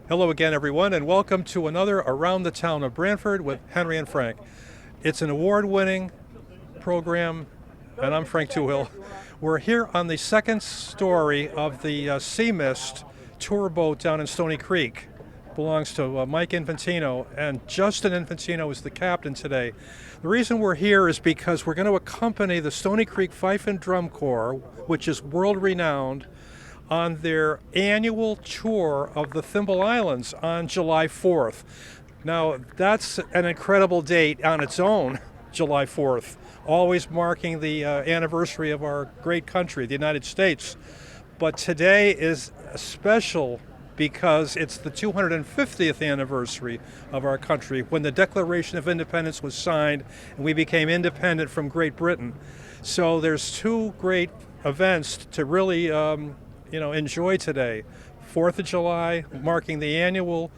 Hello again, everyone, and welcome to another Around the Town of Branford with Henry and Frank. It's an award-winning program, and I'm Frank Toohill. We're here on the second story of the Sea Mist tour boat down in Stony Creek. Belongs to Mike Infantino, and Justin Infantino is the captain today. The reason we're here is because we're going to accompany the Stony Creek Fife and Drum Corps, which is world-renowned, on their annual tour of the Thimble Islands on July 4th. Now, that's an incredible date on its own, July 4th, always marking the anniversary of our great country, the United States. But today is special because it's the 250th anniversary of our country, when the Declaration of Independence was signed and we became independent from Great Britain. So there's two great events to really enjoy today. 4th of July, marking the annual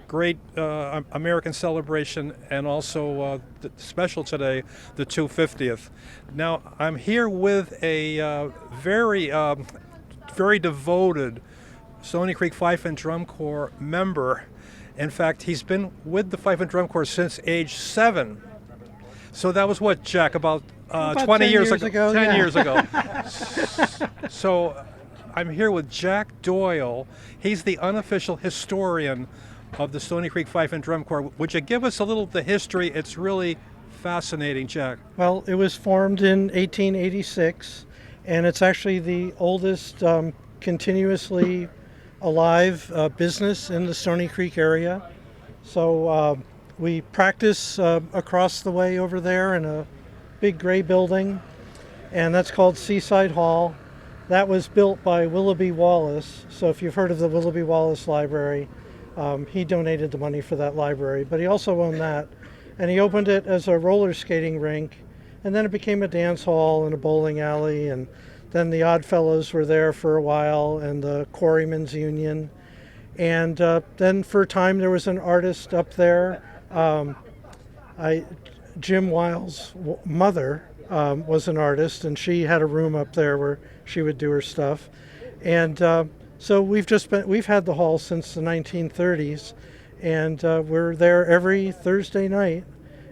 great American celebration, and also the special today, the 250th. Now, I'm here with a very devoted Stony Creek Fife and Drum Corps member. In fact, he's been with the Fife and Drum Corps since age 7. So that was what, Jack, about 20 years ago? 10 years ago. So I'm here with Jack Doyle. He's the unofficial historian of the Stony Creek Fife and Drum Corps. Would you give us a little of the history? It's really fascinating, Jack. Well, it was formed in 1886, and it's actually the oldest continuously alive business in the Stony Creek area. So we practice across the way over there in a big gray building, and that's called Seaside Hall. That was built by Willoughby Wallace. So if you've heard of the Willoughby Wallace Library, he donated the money for that library, but he also owned that. And he opened it as a roller skating rink, and then it became a dance hall and a bowling alley, and then the Odd Fellows were there for a while, and the Quarrymen's Union. And then for a time there was an artist up there. Jim Wiles' mother was an artist, and she had a room up there where she would do her stuff. And so we've had the hall since the 1930s, and we're there every Thursday night,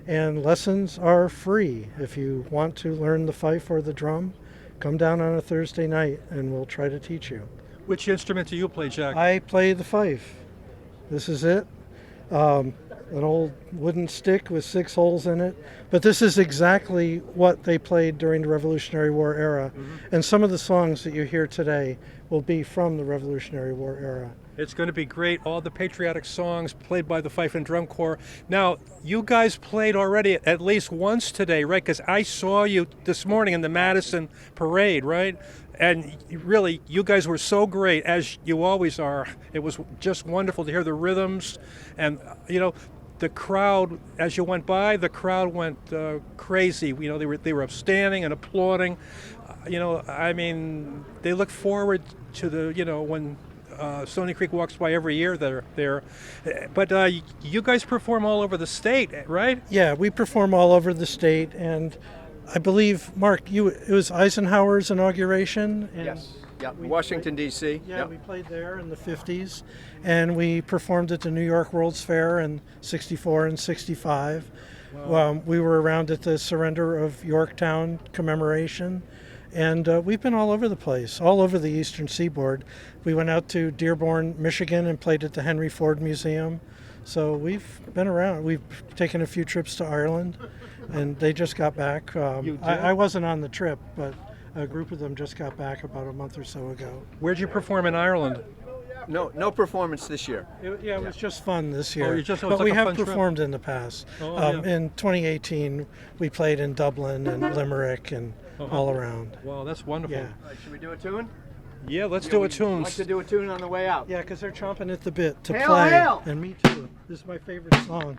and lessons are free. If you want to learn the fife or the drum, come down on a Thursday night and we'll try to teach you. Which instrument do you play, Jack? I play the fife. This is it. An old wooden stick with 6 holes in it. But this is exactly what they played during the Revolutionary War era. Mm-hmm. And some of the songs that you hear today will be from the Revolutionary War era. It's going to be great. All the patriotic songs played by the Fife and Drum Corps. Now, you guys played already at least once today, right? Because I saw you this morning in the Madison Parade, right? And really, you guys were so great, as you always are. It was just wonderful to hear the rhythms. And, the crowd, as you went by, the crowd went crazy. They were upstanding and applauding. They look forward to when Stony Creek walks by every year. They're there. But you guys perform all over the state, right? Yeah, we perform all over the state, and I believe, Mark, it was Eisenhower's inauguration. And yes. Yeah, Washington, D.C. Yeah, yep. We played there in the 50s, and we performed at the New York World's Fair in 64 and 65. Wow. We were around at the surrender of Yorktown commemoration, and we've been all over the place, all over the eastern seaboard. We went out to Dearborn, Michigan, and played at the Henry Ford Museum. So we've been around. We've taken a few trips to Ireland, and they just got back. I wasn't on the trip, but a group of them just got back about a month or so ago. Where'd you perform in Ireland? No performance this year. It was just fun this year. But we have performed in the past. In 2018, we played in Dublin and Limerick and all around. Wow, that's wonderful. Yeah. Should we do a tune? Yeah, let's do a tune. I'd like to do a tune on the way out. Yeah, because they're chomping at the bit to Hail, play. hail! And me too. This is my favorite song.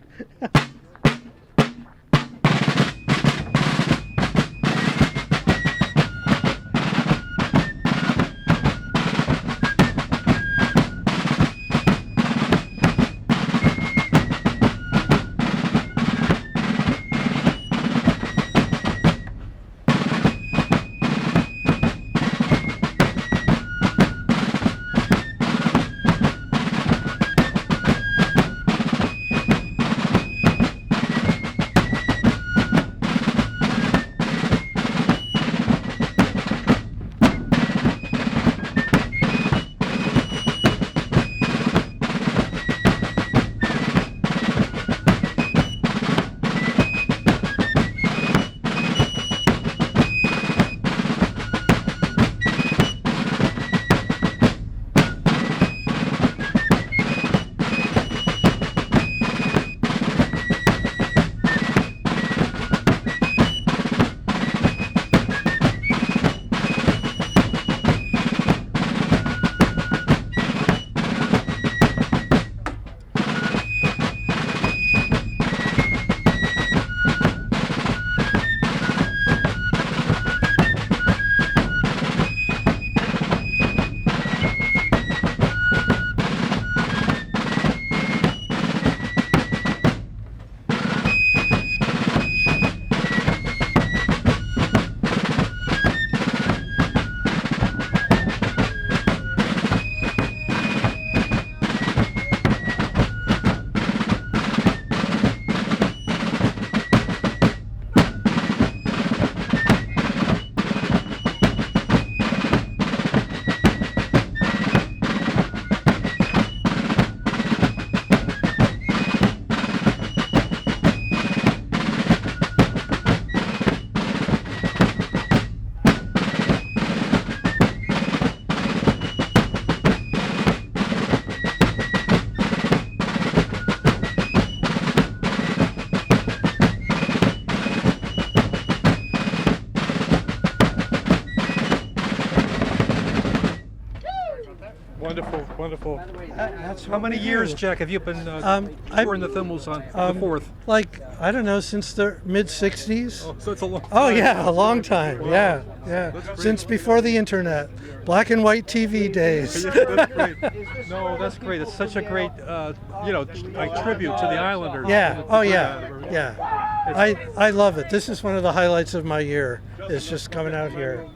Wonderful, wonderful. That's How what many we years, do. Jack, have you been I've- touring the Thimbles on the fourth? Like, I don't know, since the mid 60s. Oh, so it's a long time. Oh yeah, a long time. Wow. Yeah, That's yeah. great. Since before the internet, black and white TV days. Yeah, that's great. No, that's great. It's such a great, like tribute to the Islanders. Yeah. Oh yeah. Yeah. I love it. This is one of the highlights of my year. Is just coming out here.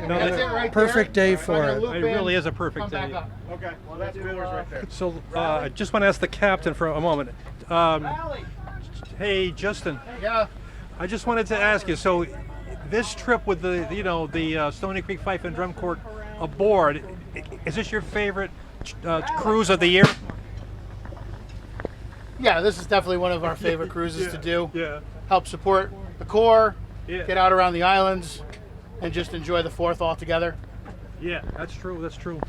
No, That's it that- right Perfect there. day for it. It really is a perfect day. Okay, well that's Wheelers right there. So I just want to ask the captain for a moment. Hey, Justin, Yeah. I just wanted to ask you. So this trip with the Stony Creek Fife and Drum Corps aboard, is this your favorite cruise of the year? Yeah, this is definitely one of our favorite cruises to do. Yeah. Help support the Corps, Yeah. get out around the islands, and just enjoy the Fourth all together. Yeah, that's true. That's true.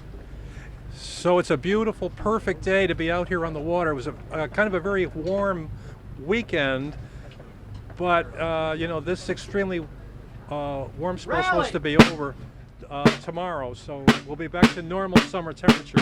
So it's a beautiful, perfect day to be out here on the water. It was a kind of a very warm weekend, but this extremely warm spell is supposed to be over tomorrow. So we'll be back to normal summer temperature.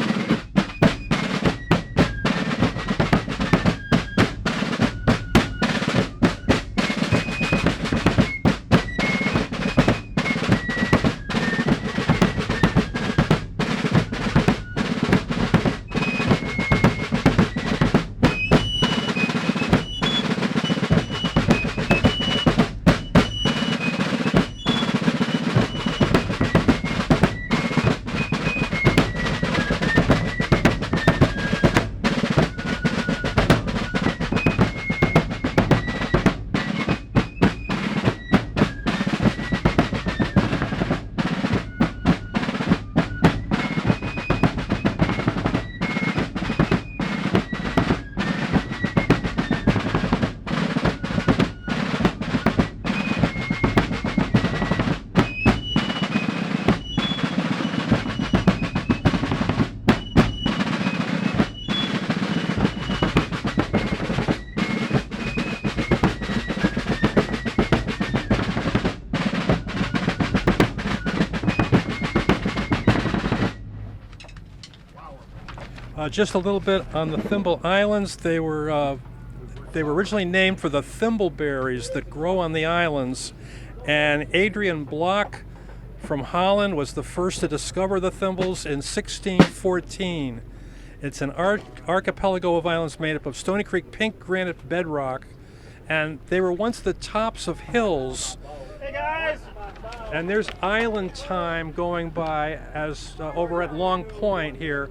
Just a little bit on the Thimble Islands. They were originally named for the thimbleberries that grow on the islands, and Adrian Block from Holland was the first to discover the thimbles in 1614. It's an archipelago of islands made up of Stony Creek pink granite bedrock, and they were once the tops of hills. Hey guys! And there's island time going by as over at Long Point here.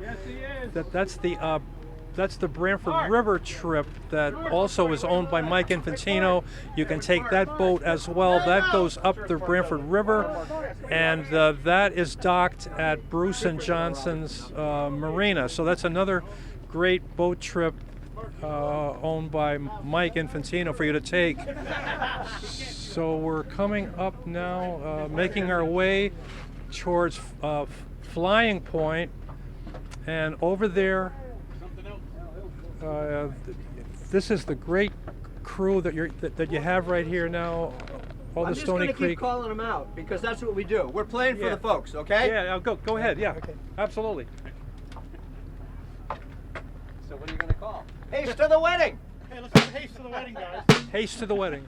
That's the Branford River trip that also is owned by Mike Infantino. You can take that boat as well. That goes up the Branford River, and that is docked at Bruce and Johnson's Marina. So that's another great boat trip owned by Mike Infantino for you to take. So we're coming up now, making our way towards Flying Point, and over there, this is the great crew that you have right here now. All I'm the just Stony going to Creek. keep calling them out because that's what we do. We're playing for Yeah. the folks, okay? Yeah, go ahead. Yeah, absolutely. So what are you going to call? Haste to the wedding! Hey, let's have a haste to the wedding, guys. Haste to the wedding.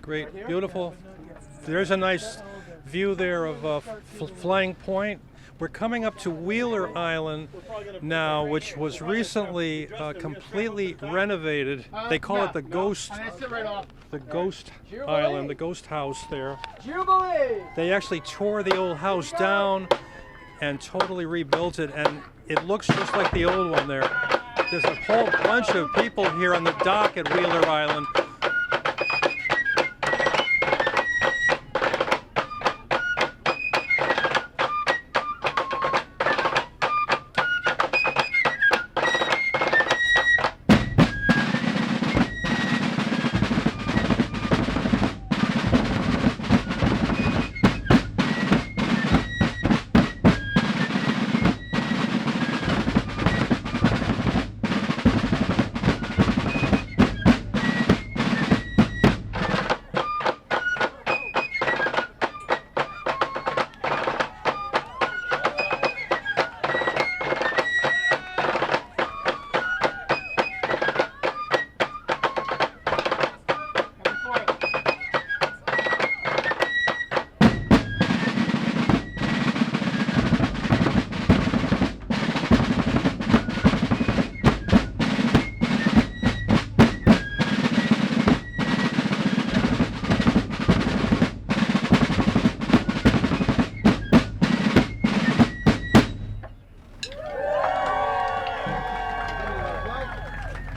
great, beautiful. There's a nice view there of Flying Point. We're coming up to Wheeler Island now, which was recently completely renovated. They call it the Ghost Island, the Ghost House there. Jubilee! They actually tore the old house down and totally rebuilt it, and it looks just like the old one there. There's a whole bunch of people here on the dock at Wheeler Island.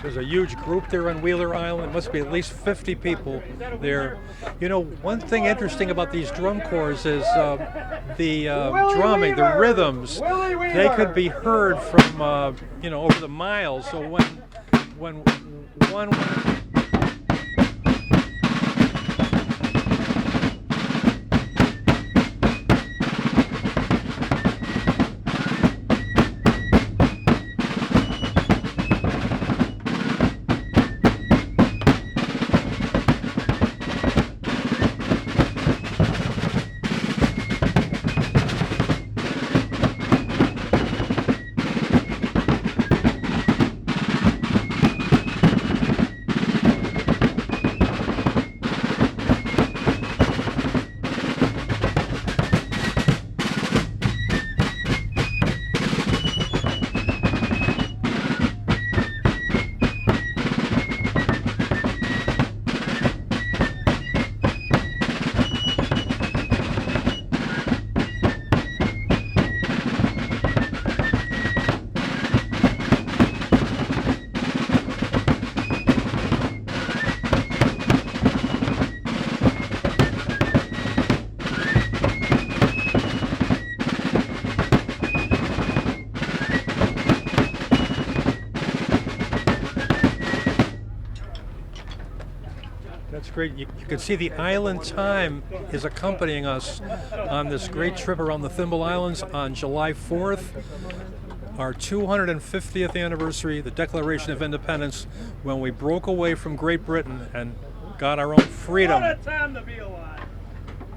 There's a huge group there on Wheeler Island. It must be at least 50 people there. You know, one thing interesting about these drum corps is the drumming, the rhythms. They could be heard from, over the miles. So when one That's great. You can see the Island Time is accompanying us on this great trip around the Thimble Islands on July 4th, our 250th anniversary, the Declaration of Independence, when we broke away from Great Britain and got our own freedom. What a time to be alive!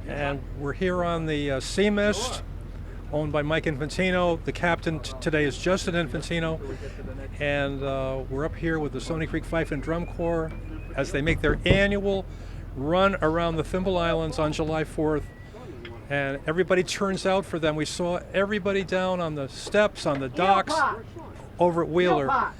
And we're here on the Sea Mist, owned by Mike Infantino. The captain today is Justin Infantino. And we're up here with the Stony Creek Fife and Drum Corps as they make their annual run around the Thimble Islands on July 4th. And everybody turns out for them. We saw everybody down on the steps, on the docks, over at Wheeler.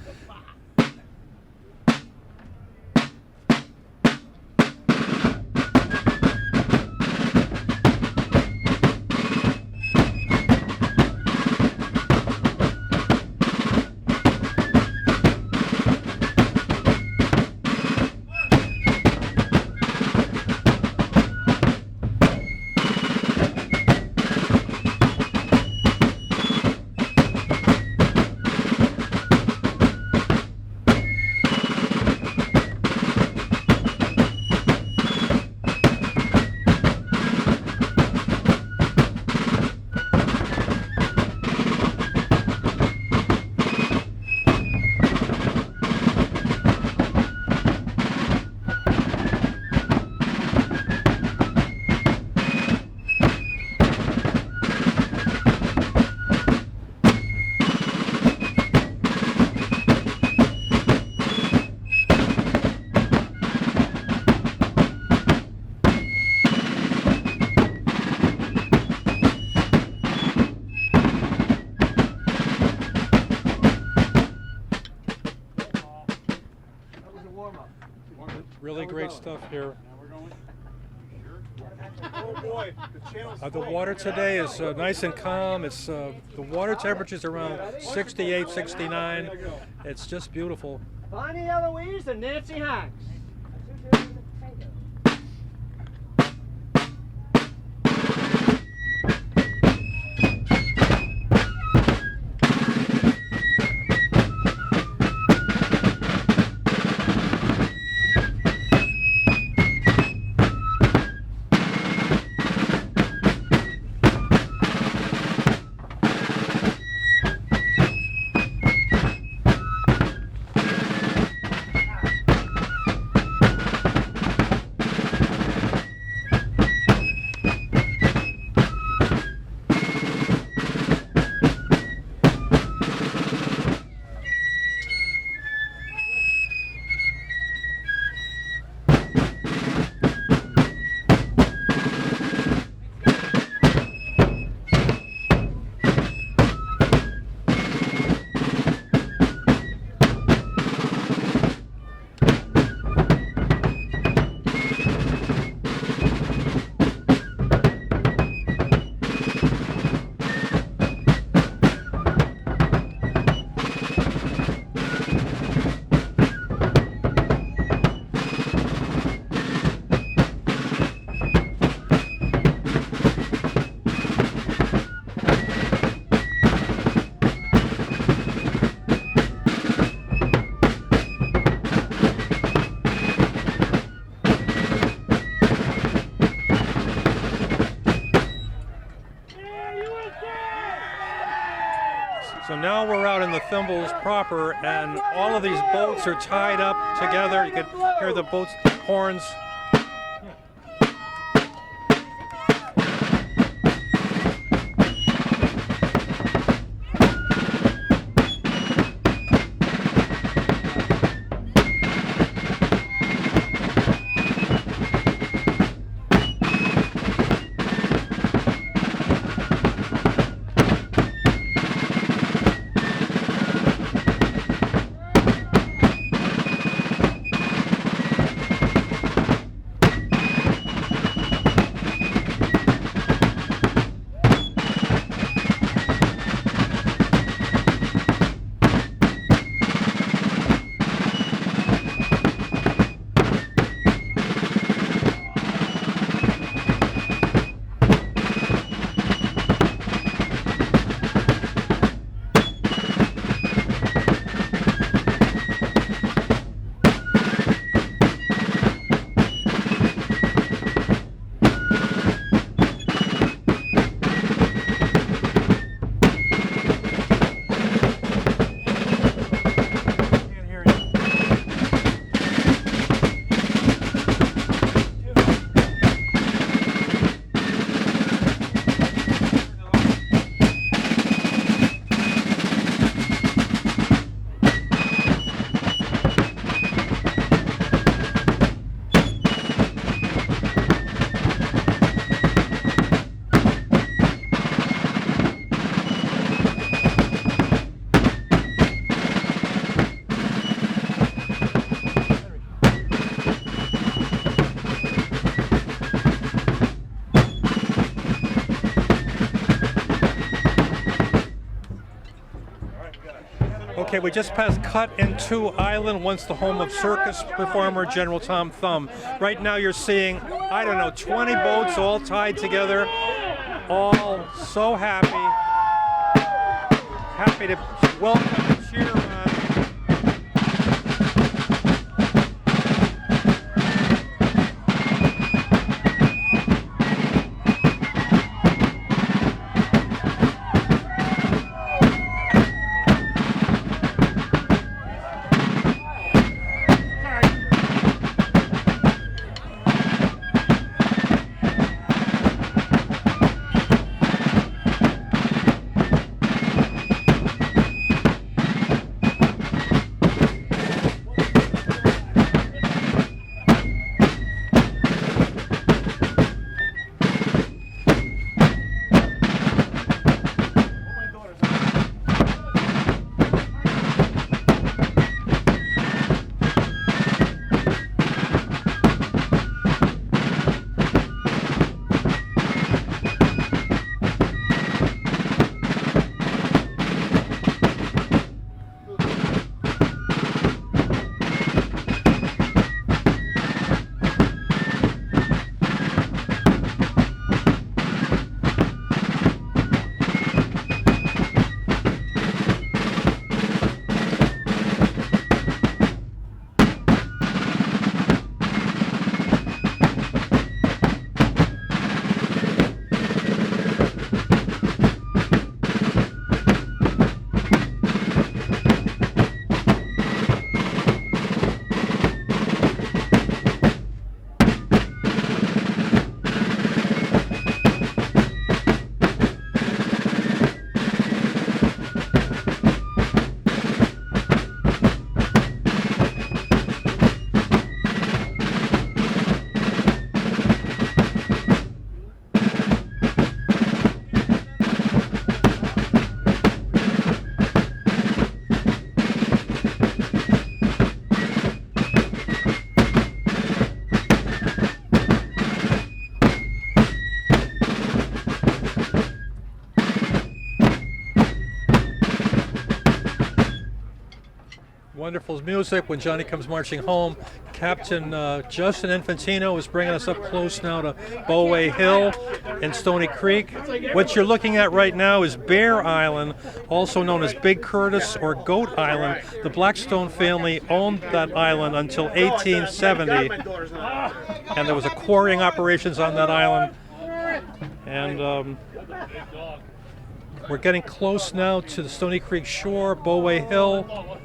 Really great stuff here. Oh boy, the channel's The water today is nice and calm. It's the water temperature is around 68, 69. It's just beautiful. Bonnie Eloise and Nancy Hanks. So now we're out in the Thimbles proper, and all of these boats are tied up together. You can hear the boats' horns. Okay, we just passed Cut in 2 Island, once the home of circus performer General Tom Thumb. Right now you're seeing, I don't know, 20 boats all tied together, all so happy to welcome and cheer on. Wonderful music when Johnny comes marching home. Captain Justin Infantino is bringing us up close now to Bowway Hill and Stony Creek. What you're looking at right now is Bear Island, also known as Big Curtis or Goat Island. The Blackstone family owned that island until 1870, and there was a quarrying operations on that island. And we're getting close now to the Stony Creek shore, Bowway Hill.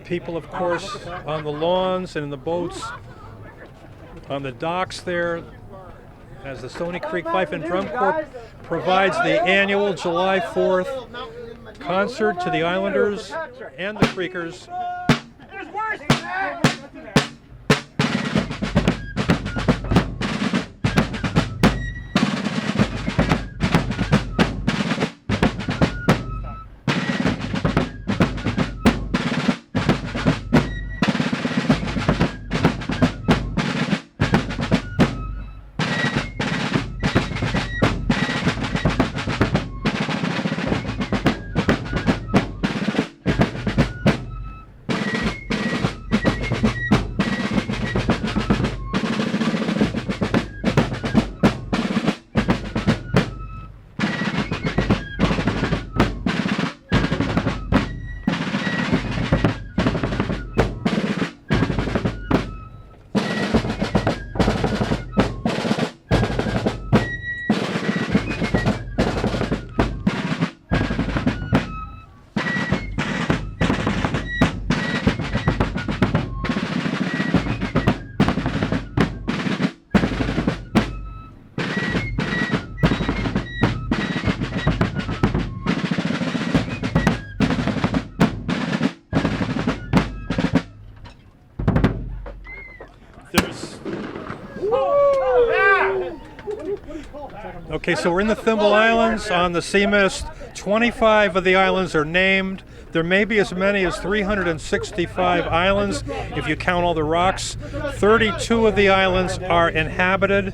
People, of course, on the lawns and in the boats, on the docks there, as the Stony Creek Fife and Drum Corp provides the annual July 4th concert to the Islanders and the Creekers. Okay, so we're in the Thimble Islands on the sea mist. 25 of the islands are named. There may be as many as 365 islands if you count all the rocks. 32 of the islands are inhabited.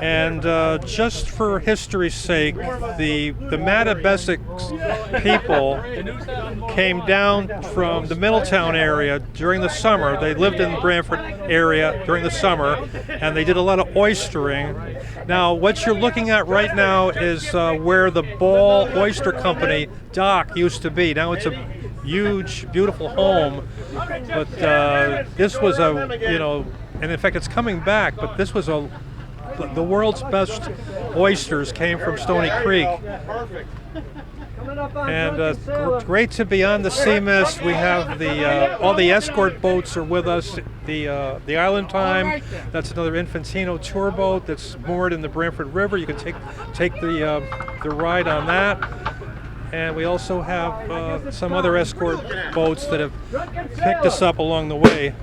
And just for history's sake, the Matabesic people came down from the Middletown area during the summer. They lived in the Branford area during the summer, and they did a lot of oystering. Now, what you're looking at right now is where the Ball Oyster Company dock used to be. Now it's a huge, beautiful home, but this was and in fact it's coming back, but this was the world's best oysters came from Stony Creek. And great to be on the sea mist. We have all the escort boats are with us. The Island Time, that's another Infantino tour boat that's moored in the Branford River. You can take the ride on that. And we also have some other escort boats that have picked us up along the way.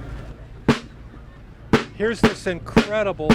Here's this incredible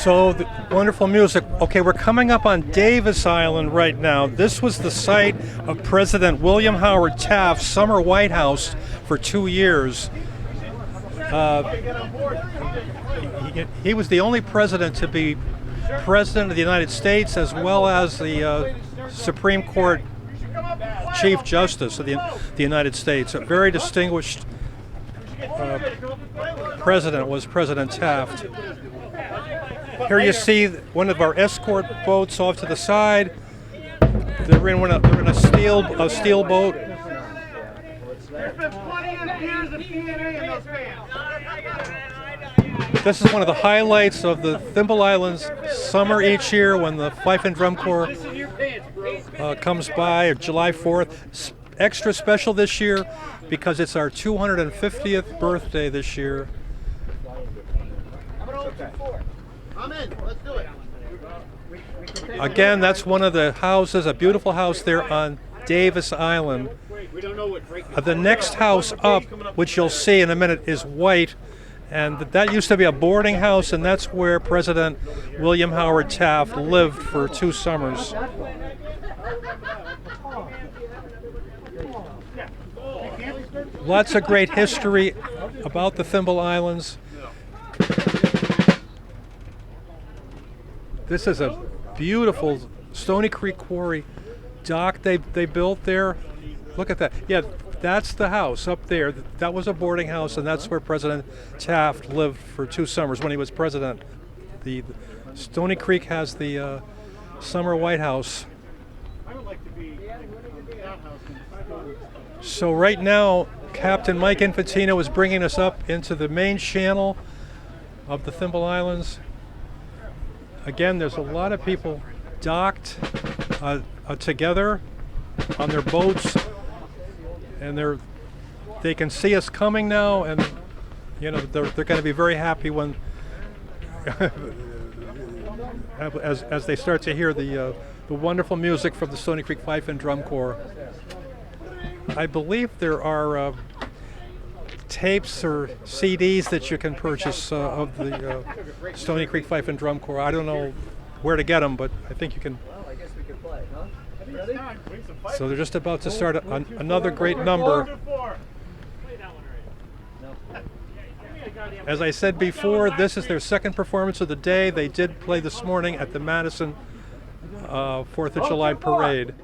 So the wonderful music. Okay, we're coming up on Davis Island right now. This was the site of President William Howard Taft's summer White House for 2 years. He was the only president to be president of the United States as well as the Supreme Court Chief Justice of the United States. A very distinguished president was President Taft. Here you see one of our escort boats off to the side. They're in a steel boat. This is one of the highlights of the Thimble Islands summer each year when the Fife and Drum Corps comes by, July 4th. Extra special this year because it's our 250th birthday this year. I'm in. Let's do it. Again, that's one of the houses, a beautiful house there on Davis Island. The next house up, which you'll see in a minute, is white. And that used to be a boarding house, and that's where President William Howard Taft lived for 2 summers. Lots of great history about the Thimble Islands. This is a beautiful Stony Creek Quarry dock they built there. Look at that. Yeah, that's the house up there. That was a boarding house, and that's where President Taft lived for 2 summers when he was president. The Stony Creek has the summer White House. So right now, Captain Mike Infantino is bringing us up into the main channel of the Thimble Islands. Again, there's a lot of people docked together on their boats, and they can see us coming now, and you know they're going to be very happy when as they start to hear the wonderful music from the Stony Creek Fife and Drum Corps. I believe there are tapes or CDs that you can purchase of the Stony Creek Fife and Drum Corps. I don't know where to get them, but I think you can. So they're just about to start another great number. As I said before, this is their second performance of the day. They did play this morning at the Madison 4th of July parade.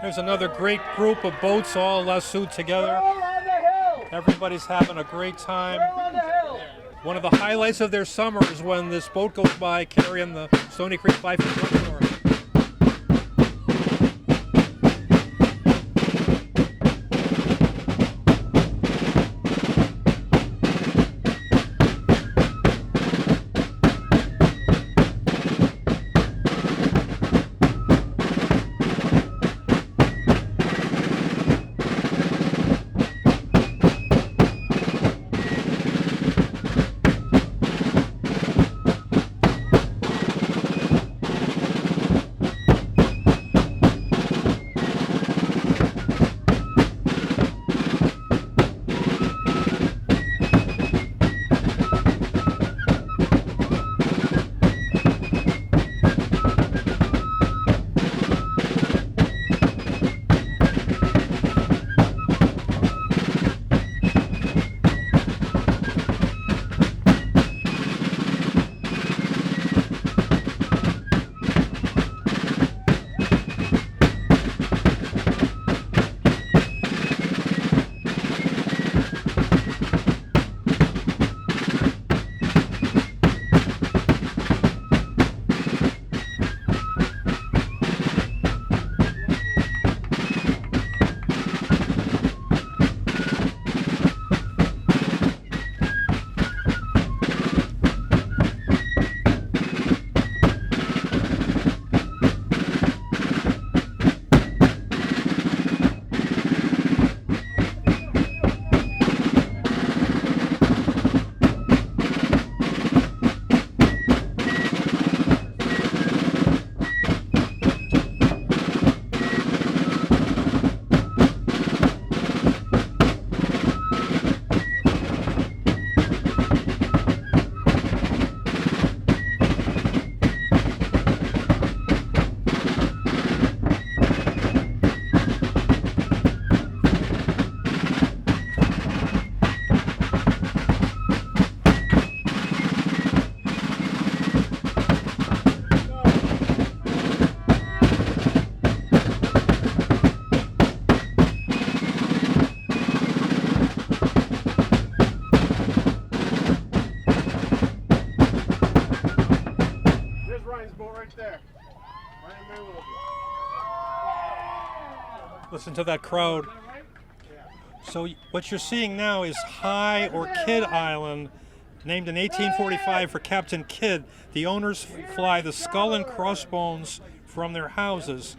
There's another great group of boats all lassoed together. Everybody's having a great time. One of the highlights of their summer is when this boat goes by carrying the Stony Creek Fife drugstore. Listen to that crowd. So what you're seeing now is High or Kidd Island, named in 1845 for Captain Kidd. The owners fly the skull and crossbones from their houses.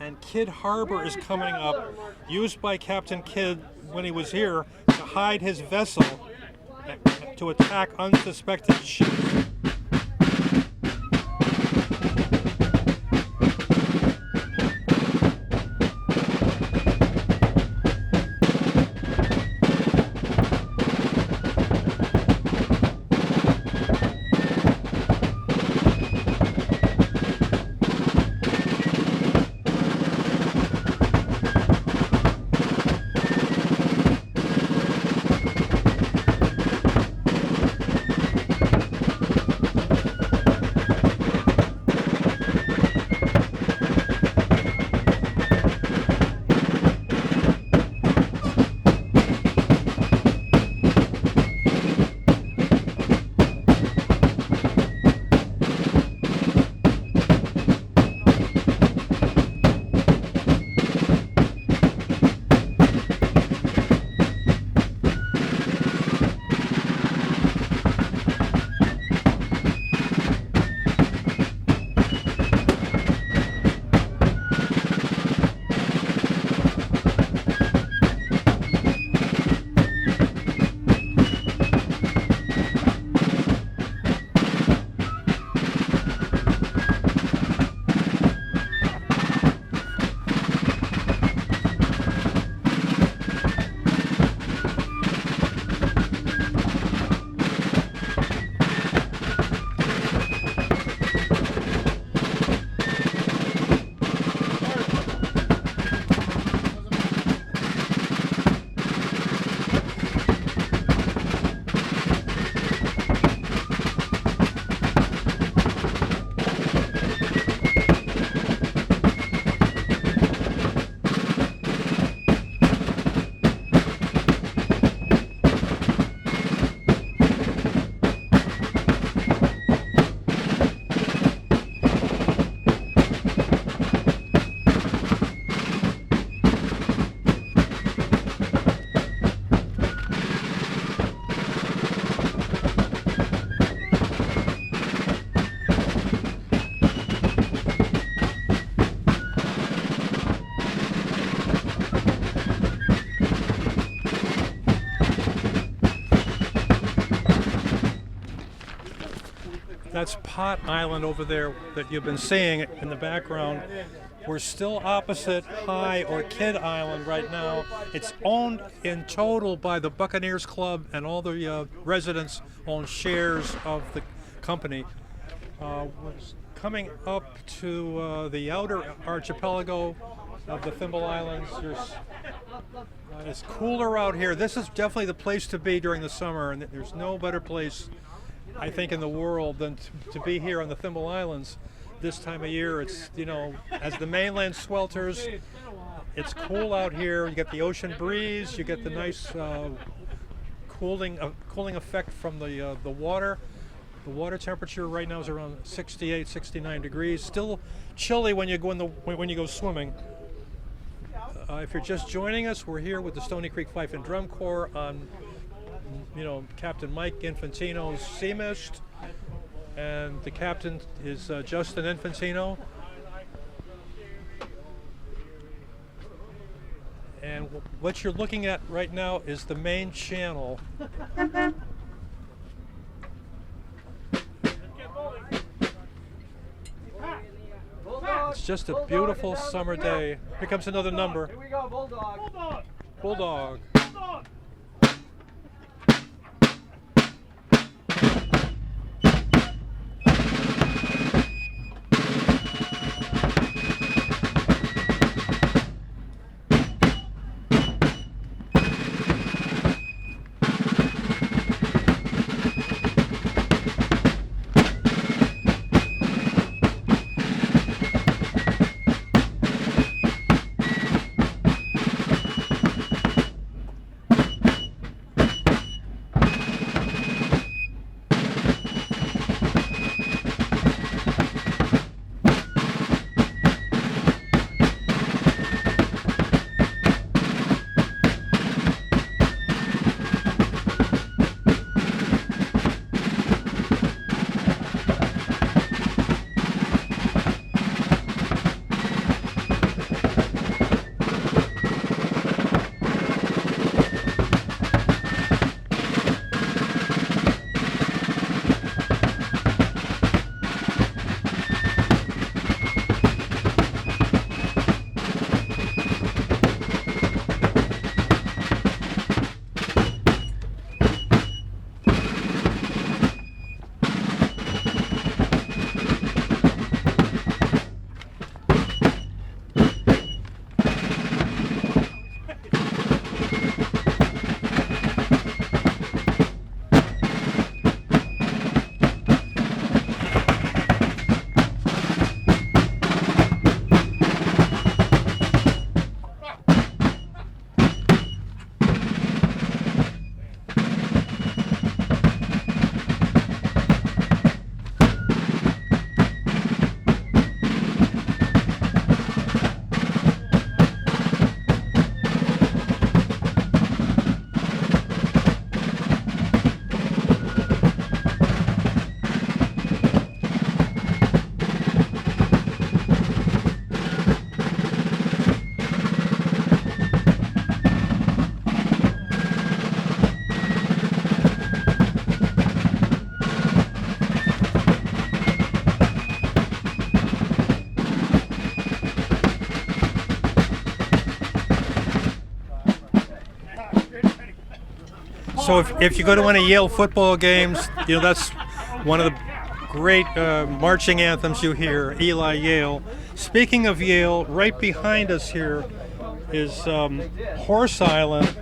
And Kidd Harbor is coming up, used by Captain Kidd when he was here to hide his vessel to attack unsuspecting ships. That's Pot Island over there that you've been seeing in the background. We're still opposite High or Kidd Island right now. It's owned in total by the Buccaneers Club, and all the residents own shares of the company. We're coming up to the outer archipelago of the Thimble Islands. It's cooler out here. This is definitely the place to be during the summer, and there's no better place, I think, in the world than to be here on the Thimble Islands this time of year. It's, you know, as the mainland swelters, it's cool out here. You get the ocean breeze, you get the nice cooling effect from the water. The water temperature right now is around 68, 69 degrees. Still chilly when you go when you go swimming. If you're just joining us, we're here with the Stony Creek Fife and Drum Corps on, you know, Captain Mike Infantino's Sea Mist, and the captain is Justin Infantino. And what you're looking at right now is the main channel. It's just a beautiful summer day. Here comes another number. Here we go, Bulldog. Bulldog. Bulldog. So if you go to any Yale football games, you know, that's one of the great marching anthems you hear, Eli Yale. Speaking of Yale, right behind us here is Horse Island.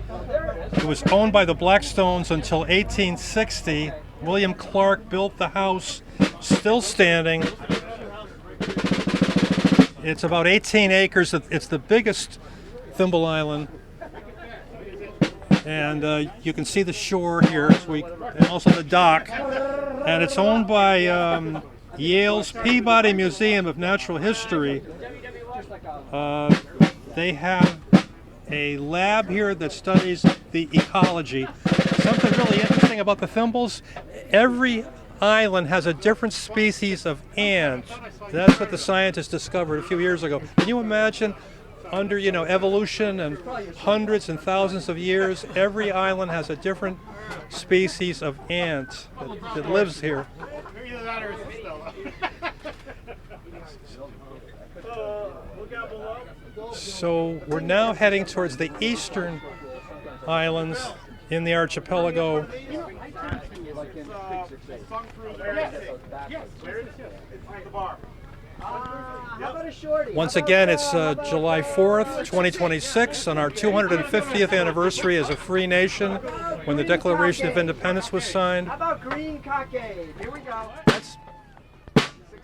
It was owned by the Blackstones until 1860. William Clark built the house, still standing. It's about 18 acres. It's the biggest Thimble Island. And you can see the shore here, and also the dock. And it's owned by Yale's Peabody Museum of Natural History. They have a lab here that studies the ecology. Something really interesting about the Thimbles, every island has a different species of ant. That's what the scientists discovered a few years ago. Can you imagine, under evolution and hundreds and thousands of years, every island has a different species of ant that lives here. Either that or it's So we're now heading towards the eastern islands in the archipelago. How about a shorty? Once again, it's July 4th, 2026, on our 250th anniversary as a free nation when the Declaration of Independence was signed. How about green cockade? Here we go. That's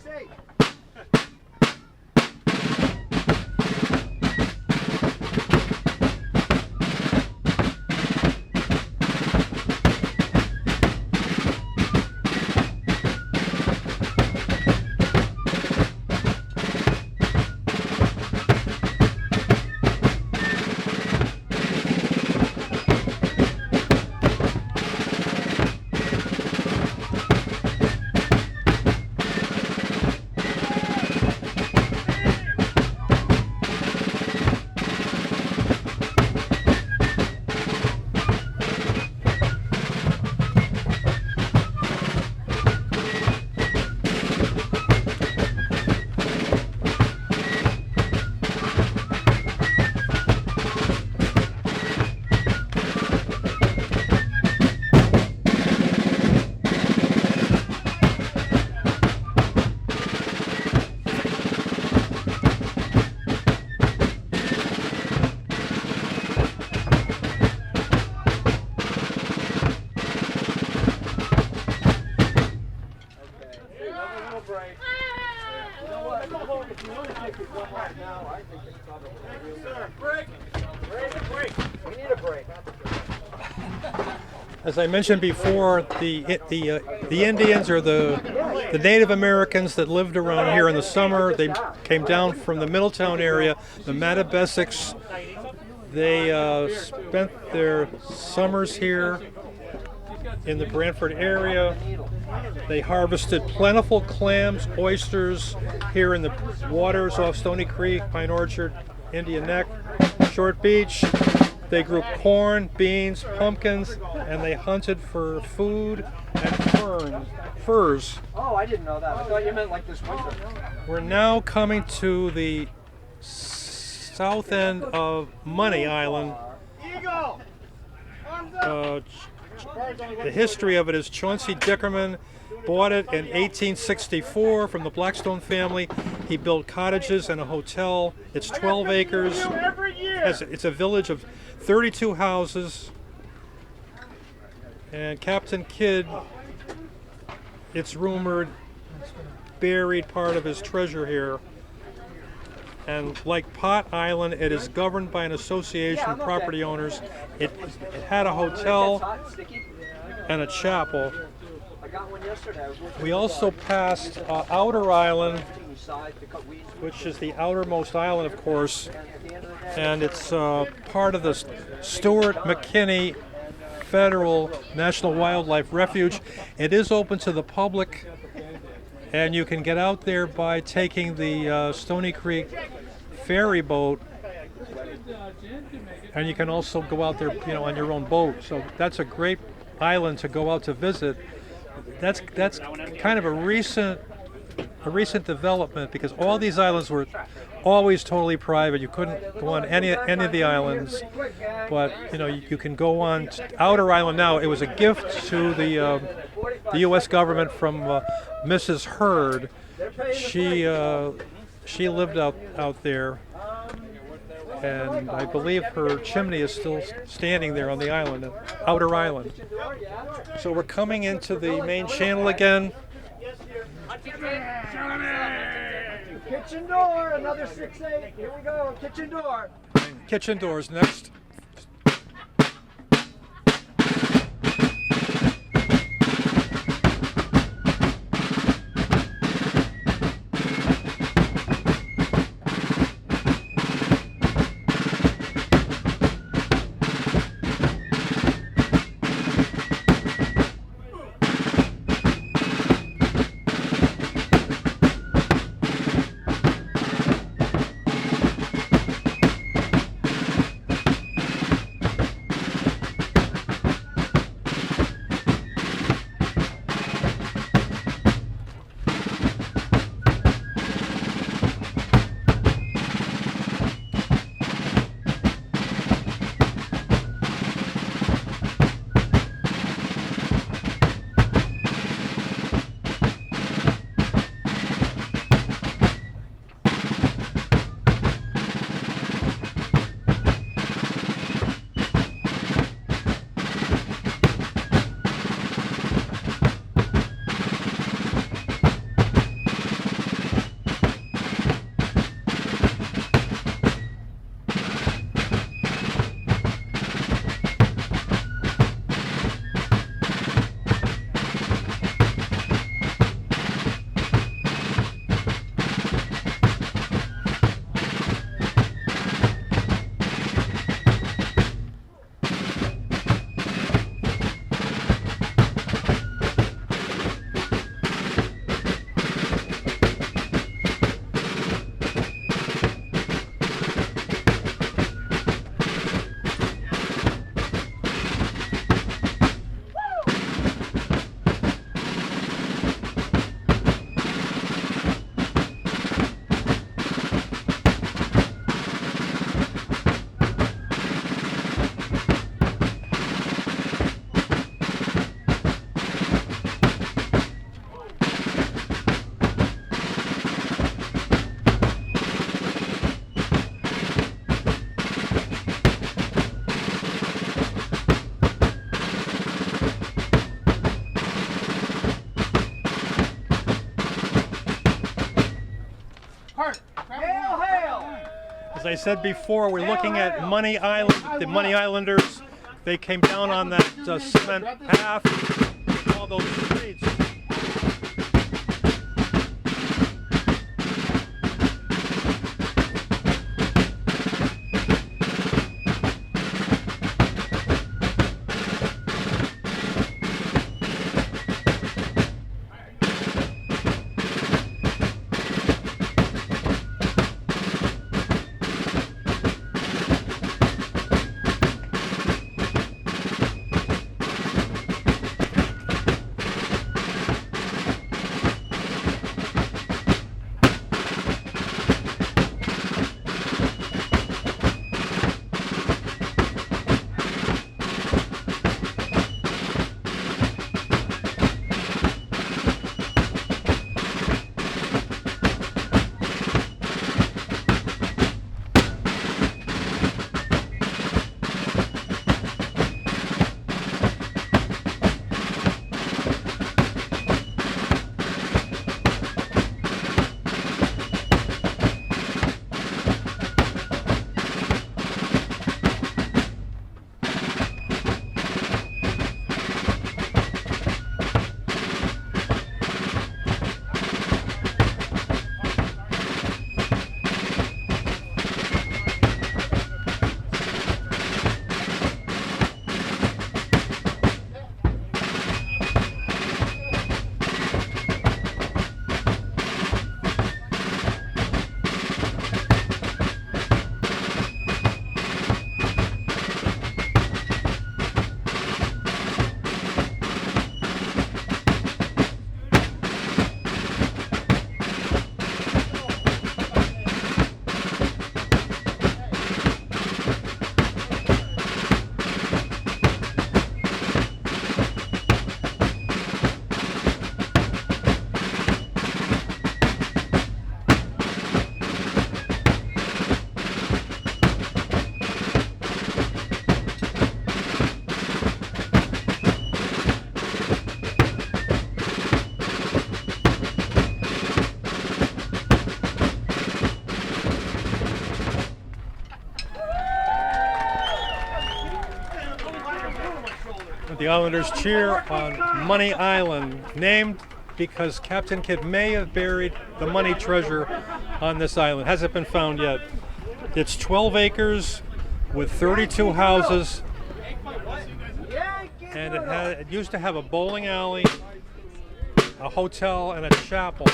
6-8. We need a break. As I mentioned before, the Indians or the Native Americans that lived around here in the summer, they came down from the Middletown area, the Mattabesics. They spent their summers here in the Branford area. They harvested plentiful clams, oysters here in the waters off Stony Creek, Pine Orchard, Indian Neck, Short Beach. They grew corn, beans, pumpkins, and they hunted for food and furs. Oh, I didn't know that. I thought you meant like this winter. We're now coming to the south end of Money Island. Eagle! Arms up! The history of it is Chauncey Dickerman bought it in 1864 from the Blackstone family. He built cottages and a hotel. It's 12 acres. Every year! It's a village of 32 houses. And Captain Kidd, it's rumored, buried part of his treasure here. And like Pot Island, it is governed by an association of property owners. It had a hotel and a chapel. I got one yesterday. We also passed Outer Island, which is the outermost island, of course, and it's part of the Stuart McKinney Federal National Wildlife Refuge. It is open to the public, and you can get out there by taking the Stony Creek ferry boat, and you can also go out there, on your own boat. So that's a great island to go out to visit. That's kind of a recent development, because all these islands were always totally private. You couldn't go on any of the islands, but you can go on Outer Island now. It was a gift to the U.S. government from Mrs. Hurd. She lived out there, and I believe her chimney is still standing there on the island, Outer Island. So we're coming into the main channel again. Kitchen door, another 6-8. Here we go. Kitchen door. Kitchen doors next. As I said before, we're looking at Money Island. The Money Islanders, they came down on that cement path, all those streets. The Islanders cheer on Money Island, named because Captain Kidd may have buried the money treasure on this island. Hasn't been found yet. It's 12 acres with 32 houses, and it used to have a bowling alley, a hotel, and a chapel.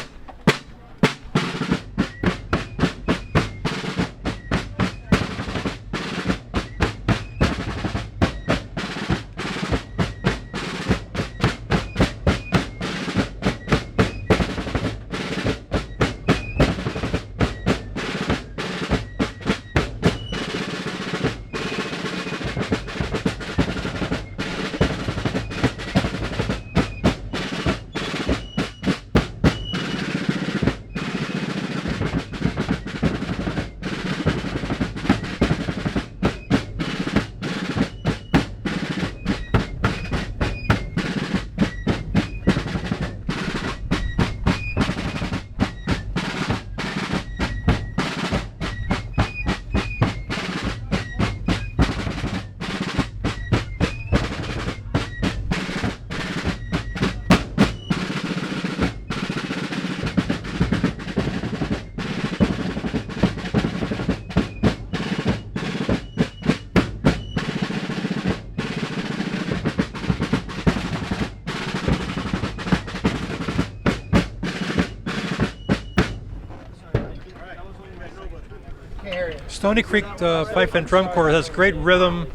Stony Creek Fife and Drum Corps has great rhythm,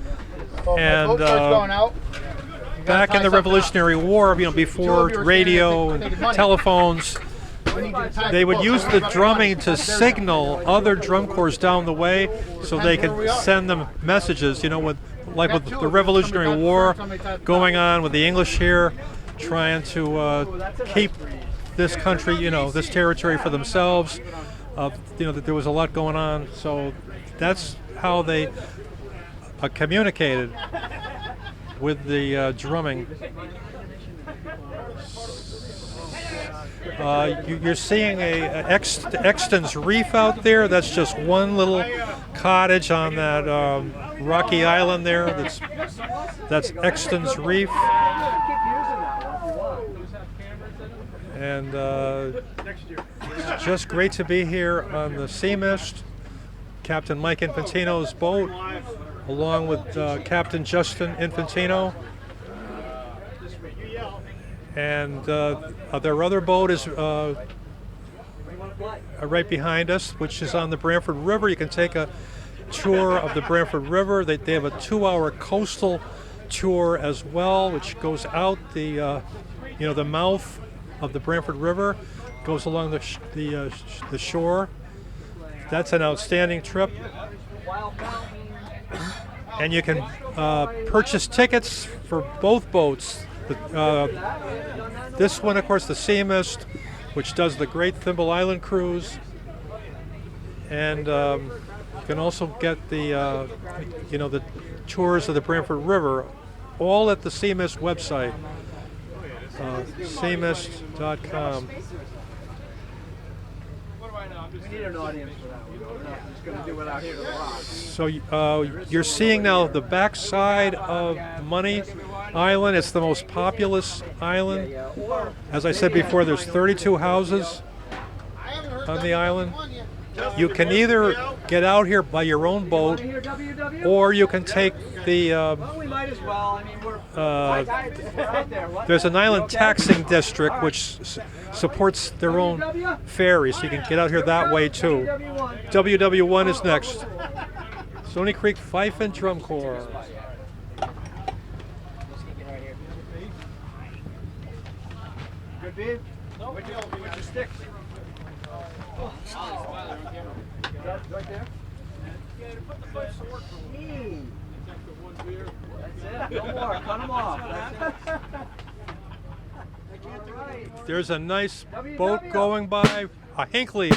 and back in the Revolutionary War, before radio and telephones, they would use the drumming to signal other drum corps down the way so they could send them messages. With the Revolutionary War going on, with the English here trying to keep this country, this territory for themselves. That there was a lot going on, so that's how they communicated with the drumming. You're seeing Exton's Reef out there. That's just one little cottage on that rocky island there. That's Exton's Reef. And it's just great to be here on the Sea Mist, Captain Mike Infantino's boat, along with Captain Justin Infantino. And their other boat is right behind us, which is on the Branford River. You can take a tour of the Branford River. They have a 2-hour coastal tour as well, which goes out the mouth of the Branford River, goes along the shore. That's an outstanding trip. And you can purchase tickets for both boats. This one, of course, the Sea Mist, which does the Great Thimble Island cruise, and you can also get the tours of the Branford River, all at the Sea Mist website, seamist.com. We need an audience for that one. We're not just going to do it out here to rock. So you're seeing now the backside of Money Island. It's the most populous island. As I said before, there's 32 houses on the island. You can either get out here by your own boat, or you can take the Well, we might as well. I mean, we're right there. What? there's an island taxing district which supports their own ferries, so you can get out here that way too. WW1 is next. Stony Creek Fife and Drum Corps. Good beef? What'd you stick? Right there? That's it. No more. Cut them off. That's it. All right. There's a nice boat going by, a Hinckley.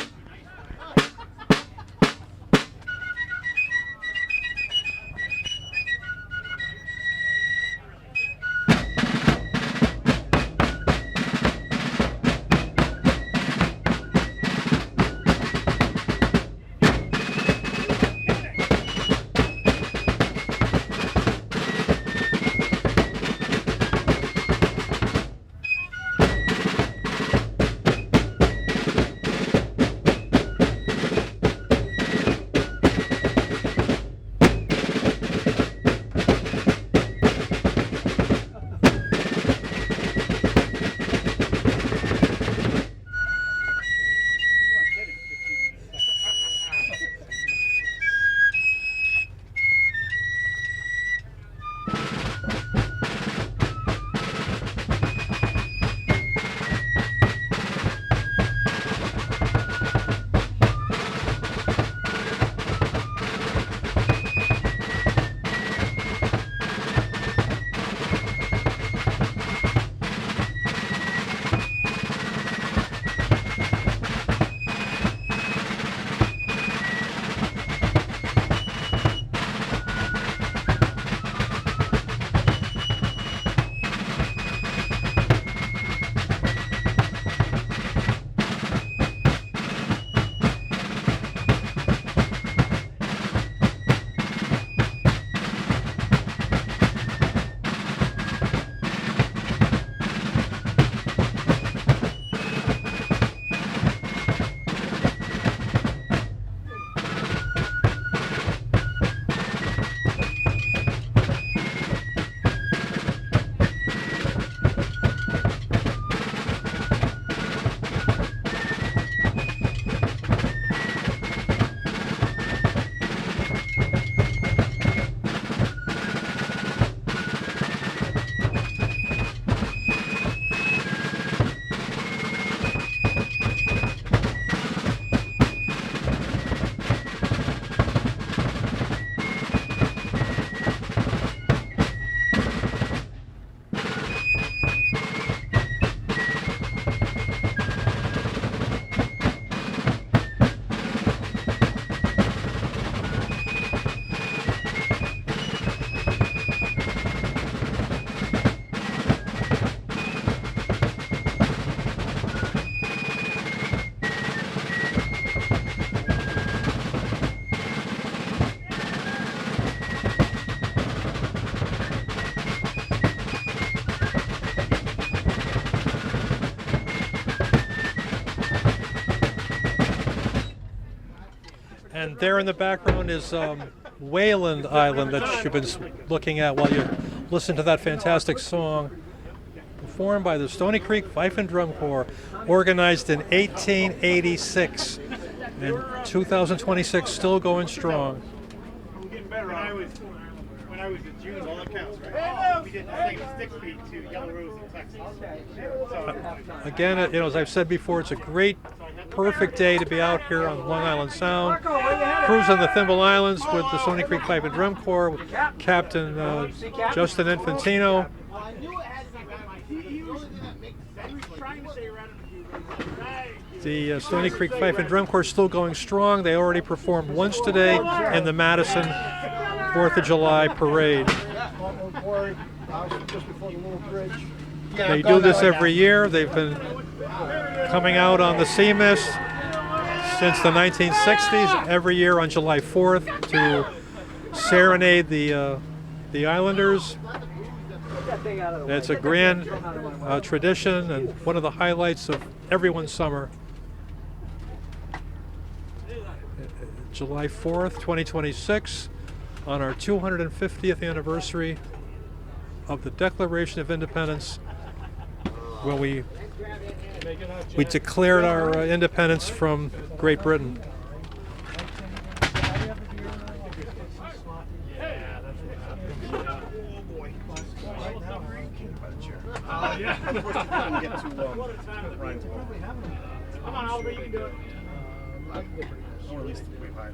And there in the background is Wayland Island that you've been looking at while you listen to that fantastic song. Performed by the Stony Creek Fife and Drum Corps, organized in 1886. And 2026, still going strong. When I was in June, all that counts, right? We did the thing with stick feet to Yellow Rose in Texas. Again, as I've said before, it's a great, perfect day to be out here on Long Island Sound, cruising the Thimble Islands with the Stony Creek Fife and Drum Corps, with Captain Justin Infantino. The Stony Creek Fife and Drum Corps still going strong. They already performed once today in the Madison 4th of July parade. They do this every year. They've been coming out on the Sea Mist since the 1960s, every year on July 4th to serenade the Islanders. It's a grand tradition and one of the highlights of everyone's summer. July 4th, 2026, on our 250th anniversary of the Declaration of Independence, when we declared our independence from Great Britain. Come on, Albert, you can do it. Or at least way higher.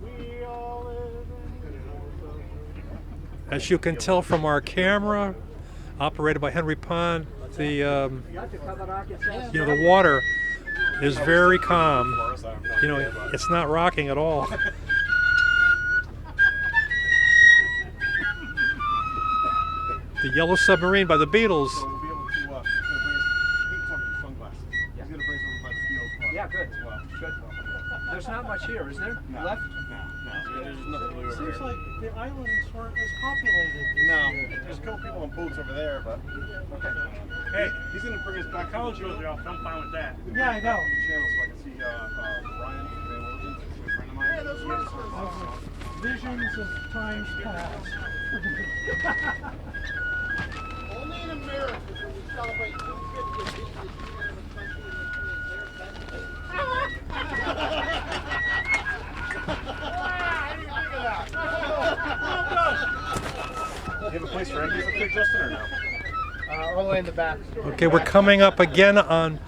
We all live As you can tell from our camera, operated by Henry Pond, the water is very calm. It's not rocking at all. The Yellow Submarine by the Beatles. We'll be able to, bring us sunglasses. He's going to bring us over by the field. Yeah, good. Good. There's not much here, is there? No. Left? No, there's nothing really over Seems here. like the islands weren't as populated this No, year. there's a couple people on boats over there, but Okay. Hey, he's going to bring us back college to the goes off. I'm fine with that. Yeah, I know. channel so I can see Ryan from Van Wilson, a friend of mine. Yeah, those are Visions of times past. Only in America do we celebrate 250 of the country Do you have a place for eggs up there, Justin, or no? All the way in the back. Okay, we're coming up again on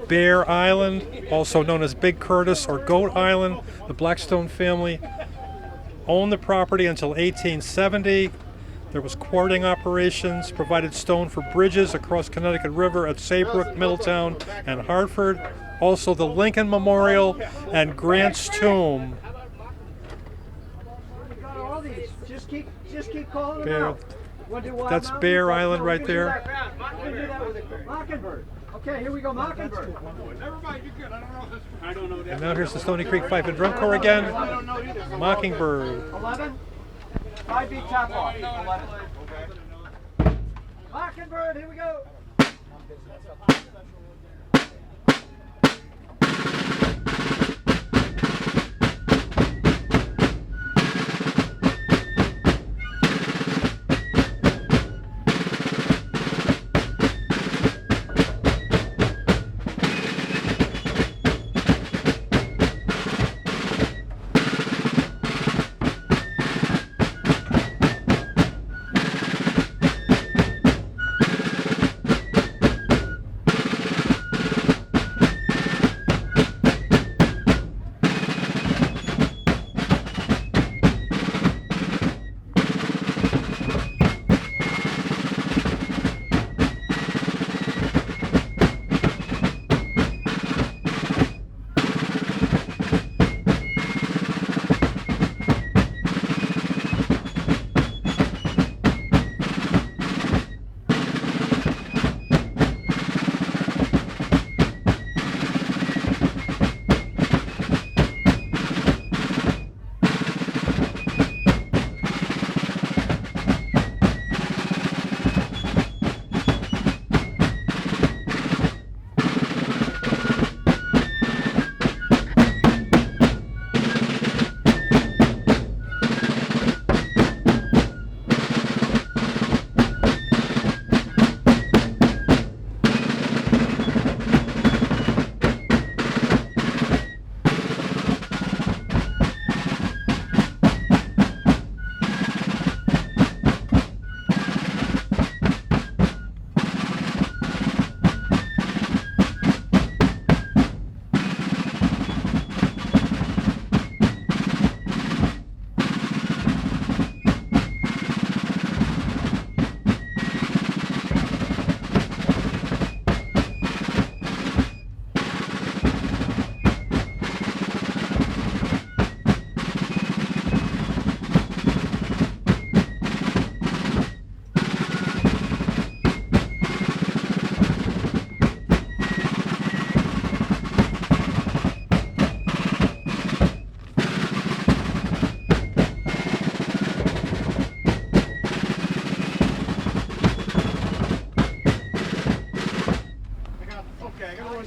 Bear Island, also known as Big Curtis or Goat Island. The Blackstone family owned the property until 1870. There was quarrying operations, provided stone for bridges across Connecticut River at Saybrook, Middletown, and Hartford. Also the Lincoln Memorial and Grant's Tomb. Got all these. Just keep calling them Bear, out. Wanna do Wild that's Mountain? Bear Island No, right we can do there. that. We can do that with a Mockingbird. Okay, here we go, Mockingbird. Never mind, you're good. I don't know that. And now here's the Stony Creek Fife and Drum Corps again. I don't know either. Mockingbird. 11. 5 beat tap off. 11. Mockingbird, here we go.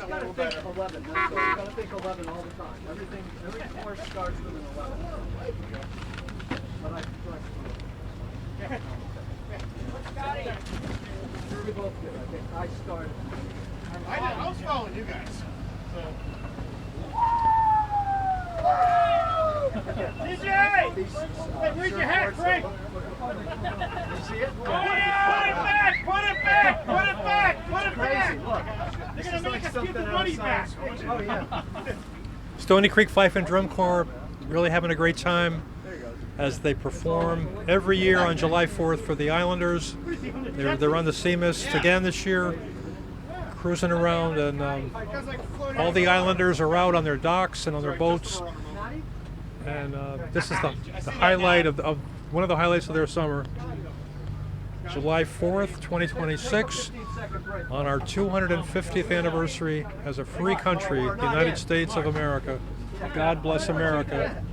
just gotta think 11. That's all. You gotta think 11 all the time. Every course starts with an 11. But I trust you. Scotty. We both did. I think I started. I was following you guys. DJ! Hey, where's your hat, Frank? You see it? Put it back! Put it back! Put it back! Put it Crazy. back! Look. They're This gonna is make like us give something the out of money back. science fiction. Oh, yeah. Stony Creek Fife and Drum Corps really having a great time as they perform every year on July 4th for the Islanders. They're on the sea mist again this year, cruising around, and all the Islanders are out on their docks and on their boats. And this is the highlight of one of the highlights of their summer. July 4th, 2026, on our 250th anniversary as a free country, the United States of America. God bless America.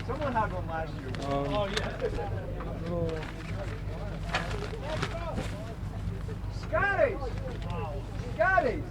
Someone had one last year. Scotties! Scotties!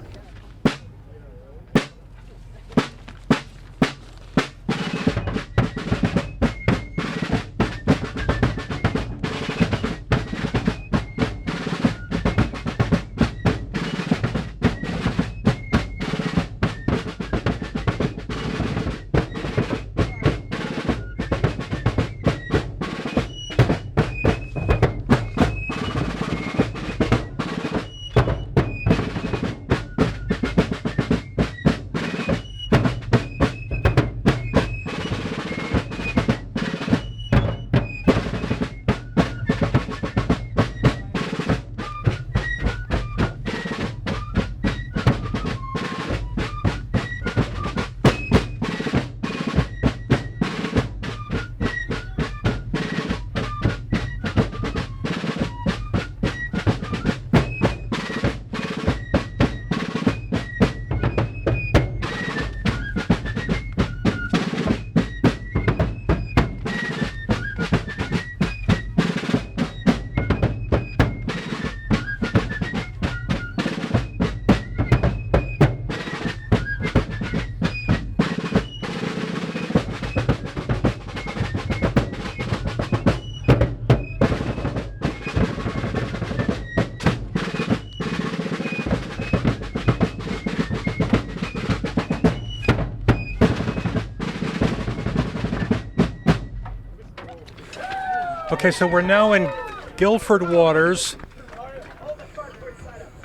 Okay, so we're now in Guilford waters,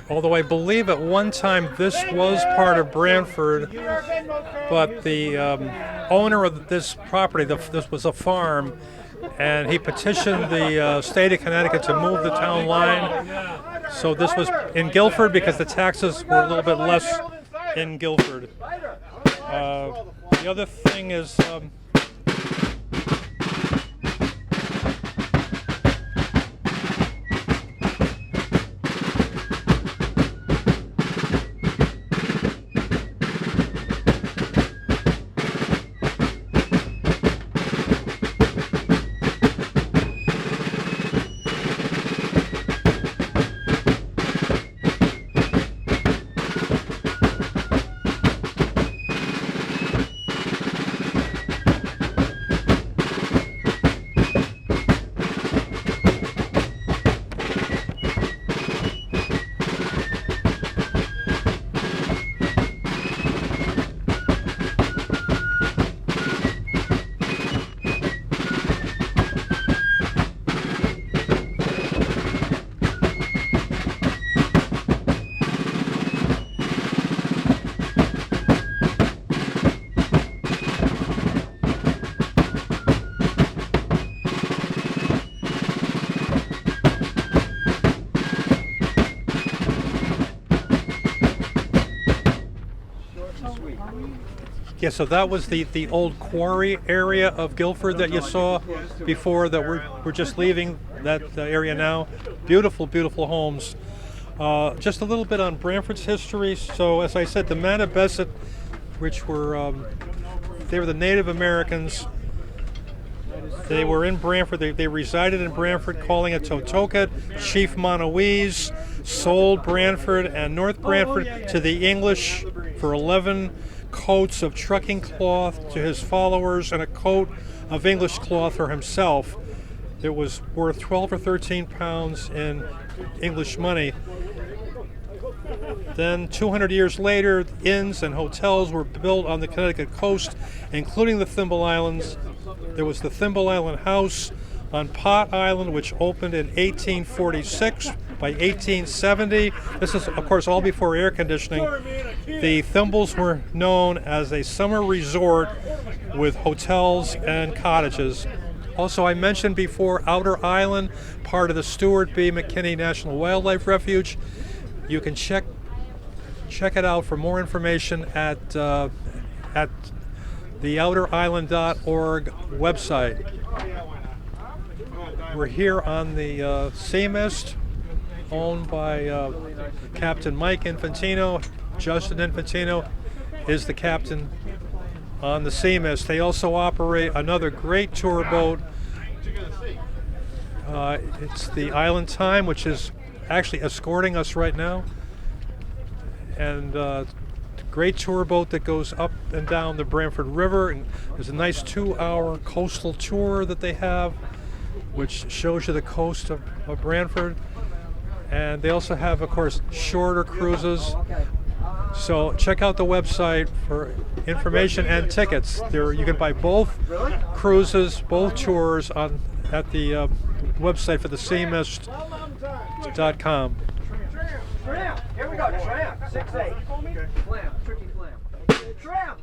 although I believe at one time this was part of Branford, but the owner of this property, this was a farm, and he petitioned the state of Connecticut to move the town line. So this was in Guilford because the taxes were a little bit less in Guilford. The other thing is, yeah, so that was the old quarry area of Guilford that you saw before, that we're just leaving that area now. Beautiful, beautiful homes. Just a little bit on Branford's history. So as I said, the Manabesset, which were, they were the Native Americans They were in Branford. They resided in Branford, calling it Totoket. Chief Monowese sold Branford and North Branford to the English for 11 coats of trucking cloth to his followers and a coat of English cloth for himself. It was worth 12 or 13 pounds in English money. Then 200 years later, inns and hotels were built on the Connecticut coast, including the Thimble Islands. There was the Thimble Island House on Pot Island, which opened in 1846. By 1870, this is, of course, all before air conditioning, the Thimbles were known as a summer resort with hotels and cottages. Also, I mentioned before Outer Island, part of the Stuart B. McKinney National Wildlife Refuge. You can check it out for more information at the outerisland.org website. We're here on the Sea Mist, owned by Captain Mike Infantino. Justin Infantino is the captain on the Sea Mist. They also operate another great tour boat. It's the Island Time, which is actually escorting us right now. And great tour boat that goes up and down the Branford River. And there's a nice 2-hour coastal tour that they have, which shows you the coast of Branford. And they also have, of course, shorter cruises. So check out the website for information and tickets. You can buy both cruises, both tours at the website for the seamist.com. Tramp. Here we go. Tramp. 6'8". Flam. Tricky flam. Tramp.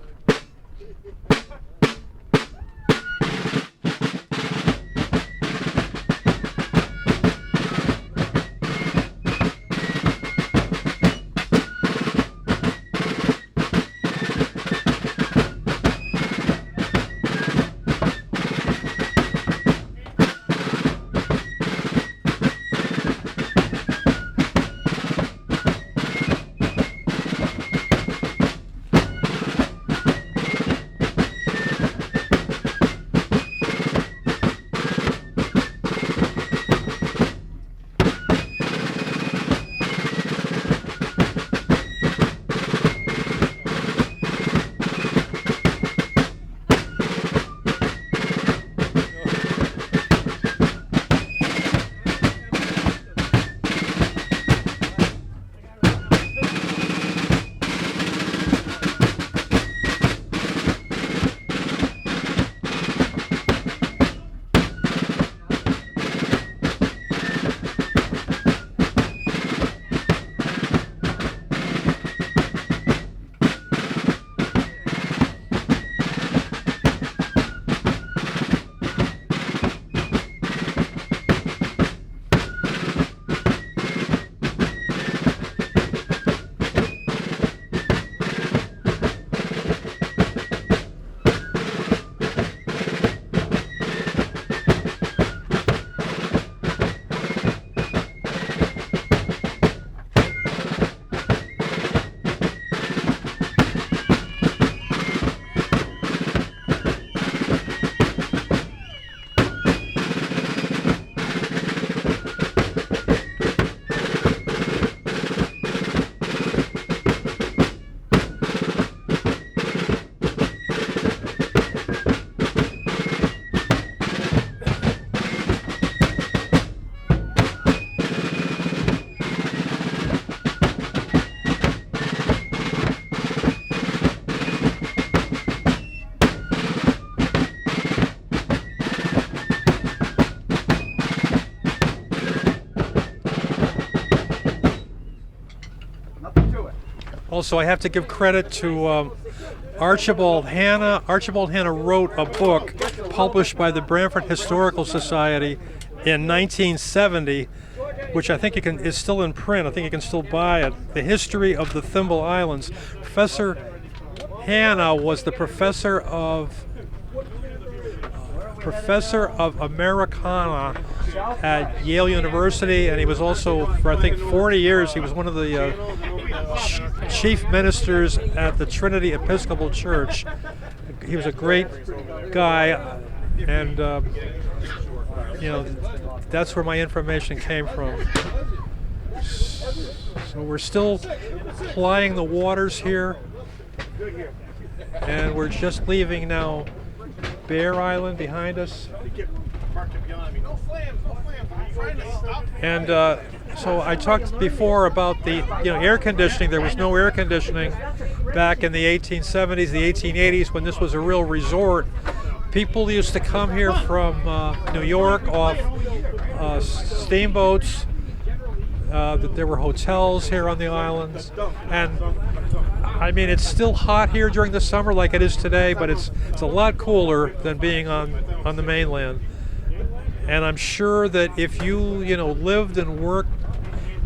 Also, I have to give credit to Archibald Hanna. Archibald Hanna wrote a book published by the Branford Historical Society in 1970, which I think is still in print. I think you can still buy it. The History of the Thimble Islands. Professor Hanna was the professor of Americana at Yale University, and he was also, for I think 40 years, he was one of the chief ministers at the Trinity Episcopal Church. He was a great guy. And that's where my information came from. So we're still plying the waters here, and we're just leaving now Bear Island behind us. And so I talked before about the air conditioning. There was no air conditioning back in the 1870s, the 1880s, when this was a real resort. People used to come here from New York off steamboats. There were hotels here on the islands, and I mean it's still hot here during the summer like it is today, but it's a lot cooler than being on the mainland. And I'm sure that if you lived and worked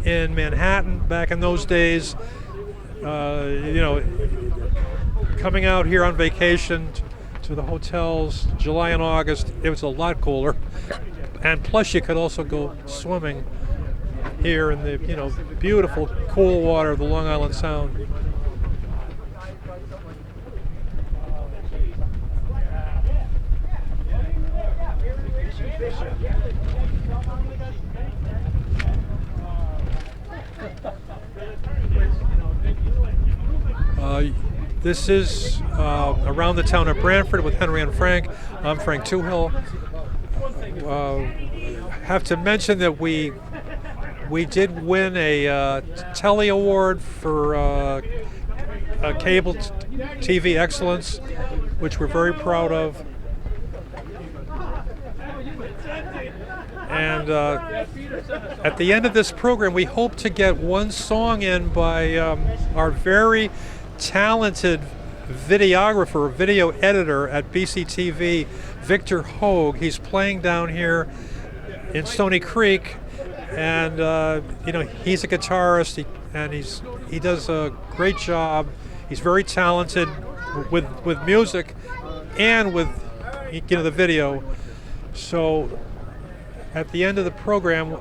in Manhattan back in those days, coming out here on vacation to the hotels July and August, it was a lot cooler. And plus you could also go swimming here in the beautiful cool water of the Long Island Sound. This is Around the Town of Branford with Henry and Frank. I'm Frank Toohill. Have to mention that we did win a Telly Award for cable TV excellence, which we're very proud of. And at the end of this program, we hope to get one song in by our very talented videographer, video editor at BCTV, Victor Hogue. He's playing down here in Stony Creek, and he's a guitarist, and he does a great job. He's very talented with music and with the video. So at the end of the program,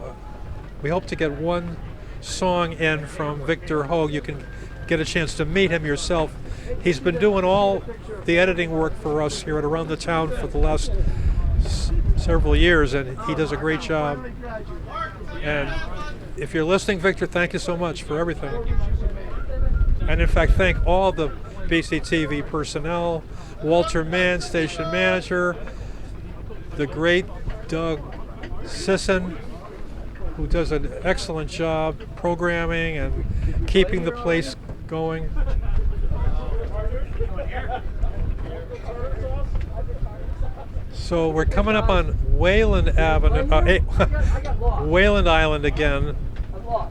we hope to get one song in from Victor Hogue. You can get a chance to meet him yourself. He's been doing all the editing work for us here at Around the Town for the last several years, and he does a great job. And if you're listening, Victor, thank you so much for everything. And in fact, thank all the BCTV personnel, Walter Mann, station manager, the great Doug Sisson, who does an excellent job programming and keeping the place going. So we're coming up on Wayland Avenue, Wayland Island again. I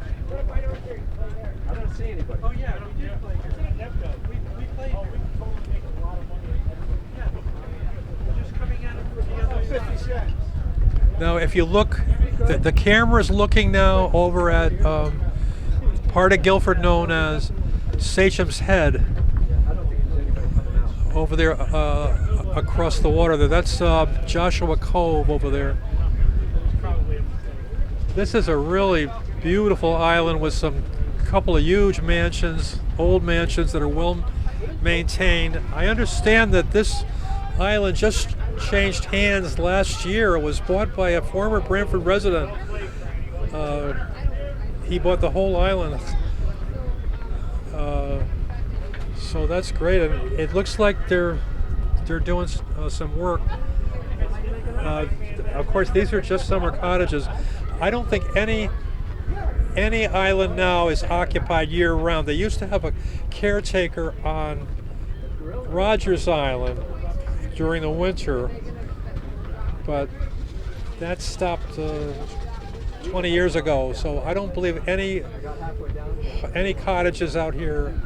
don't see anybody. Oh yeah, we did play here. We played. Yeah. We're just coming at it from the other 50 cents. Now, if you look, the camera's looking now over at part of Guilford known as Sachem's Head, over there across the water there. That's Joshua Cove over there. This is a really beautiful island with some couple of huge mansions, old mansions that are well maintained. I understand that this island just changed hands last year. It was bought by a former Branford resident. He bought the whole island. So that's great. And it looks like they're doing some work. Of course, these are just summer cottages. I don't think any island now is occupied year-round. They used to have a caretaker on Rogers Island during the winter, but that stopped 20 years ago. So I don't believe any cottages out here.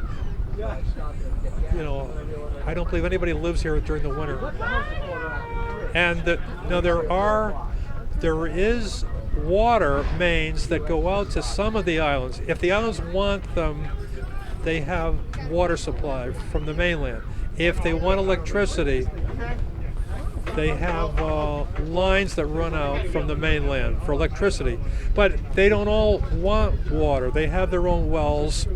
I don't believe anybody lives here during the winter. And there is water mains that go out to some of the islands. If the islands want them, they have water supply from the mainland. If they want electricity, they have lines that run out from the mainland for electricity. But they don't all want water. They have their own wells.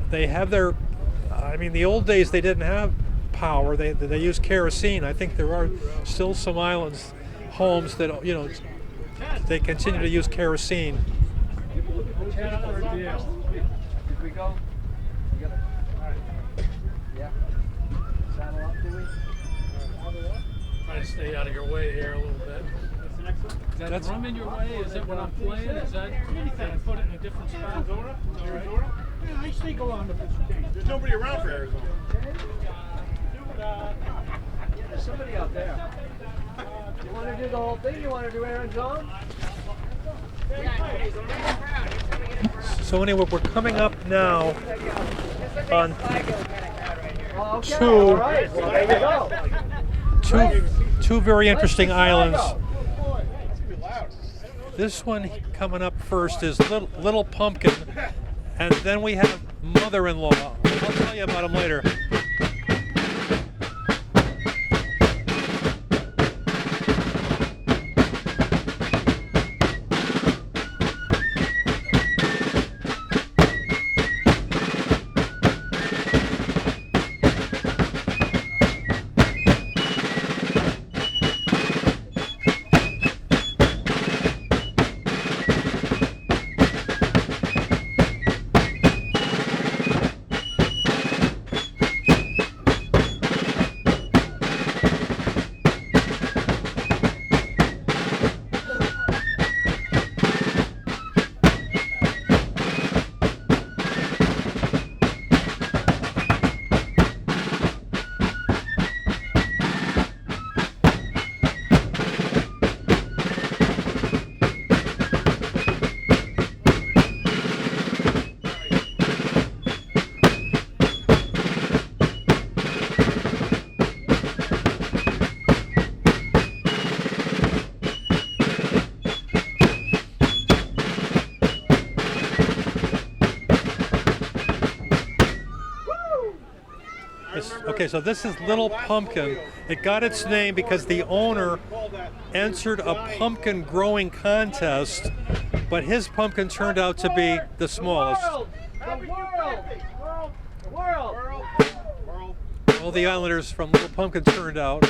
They have the old days they didn't have power. They use kerosene. I think there are still some islands, homes that they continue to use kerosene. Did we go? Yeah. Saddle up, do we? Try to stay out of your way here a little bit. Is that That's- drum in your way? Is that what I'm playing? Is that can I put it in a different spot? Arizona? Yeah, I sneak along the There's nobody around for Arizona. There's somebody out there. You want to do the whole thing? You want to do Aaron John? So anyway, we're coming up now on Oh, okay. Two. All right. Well, there you go. two very interesting islands. Go. This one coming up first is Little Pumpkin, and then we have Mother-in-Law. I'll tell you about him later. Okay, so this is Little Pumpkin. It got its name because the owner entered a pumpkin growing contest, but his pumpkin turned out to be the smallest. The world. All the islanders from Little Pumpkin turned out.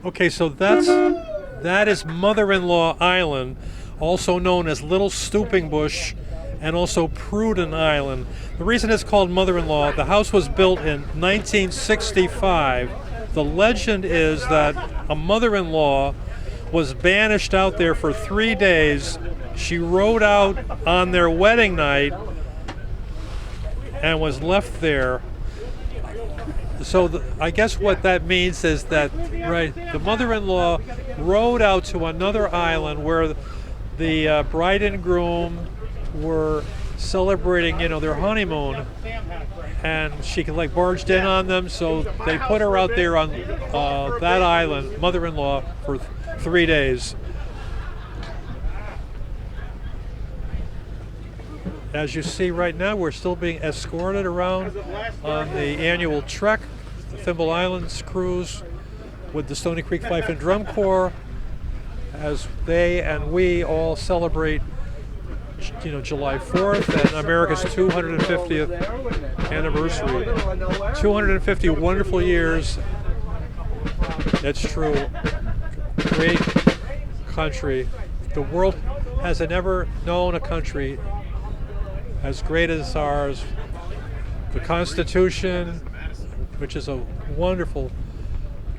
Okay, so that is Mother-in-Law Island, also known as Little Stooping Bush and also Pruden Island. The reason it's called Mother-in-Law, the house was built in 1965. The legend is that a mother-in-law was banished out there for 3 days. She rode out on their wedding night and was left there. So I guess what that means is that, right, the mother-in-law rode out to another island where the bride and groom were celebrating, their honeymoon, and she like barged in on them. So they put her out there on that island, mother-in-law, for 3 days. As you see right now, we're still being escorted around on the annual trek, the Thimble Islands cruise with the Stony Creek Fife and Drum Corps. as they and we all celebrate, July 4th and America's 250th anniversary. 250 wonderful years. That's true. Great country. The world has never known a country as great as ours. The Constitution, which is a wonderful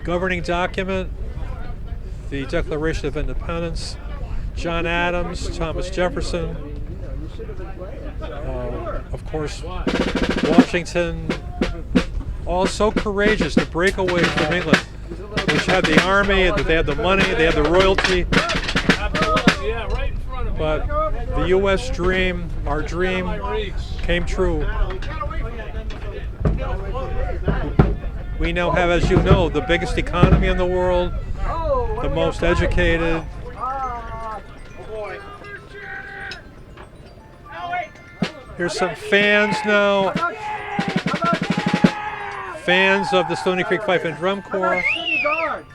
governing document, the Declaration of Independence, John Adams, Thomas Jefferson, of course, Washington, all so courageous to break away from England, which had the army, they had the money, they had the royalty. Absolutely, yeah, right in front of me. But the U.S. dream, our dream, came true. We now have, as you know, the biggest economy in the world, the most educated. Here's some fans now. Fans of the Stony Creek Fife and Drum Corps. City Guard.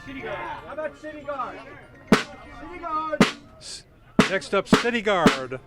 How about City Guard? City Guard. Next up, City Guard.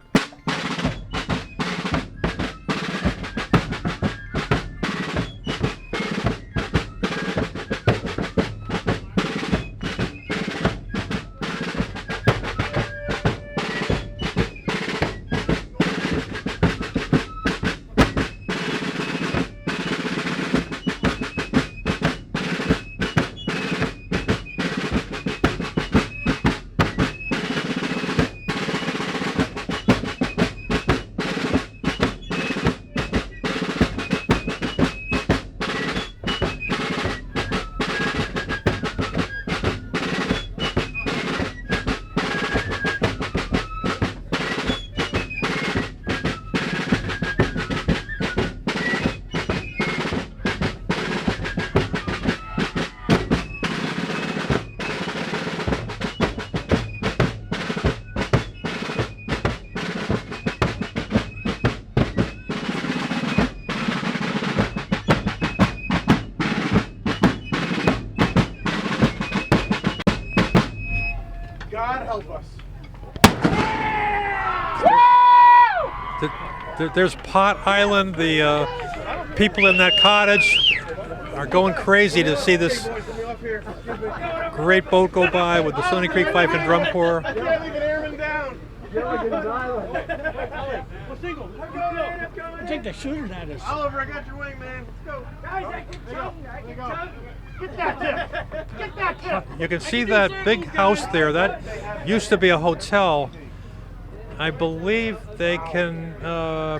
God help us. There's Pot Island. The people in that cottage are going crazy to see this great boat go by with the Stony Creek Fife and Drum Corps. I can't leave an airman down. I think the shooter's at us. Oliver, I got your wing, man. Let's go. Guys, I can jump. I can jump. Get that tip. Get that tip. You can see that big house there. That used to be a hotel. I believe they can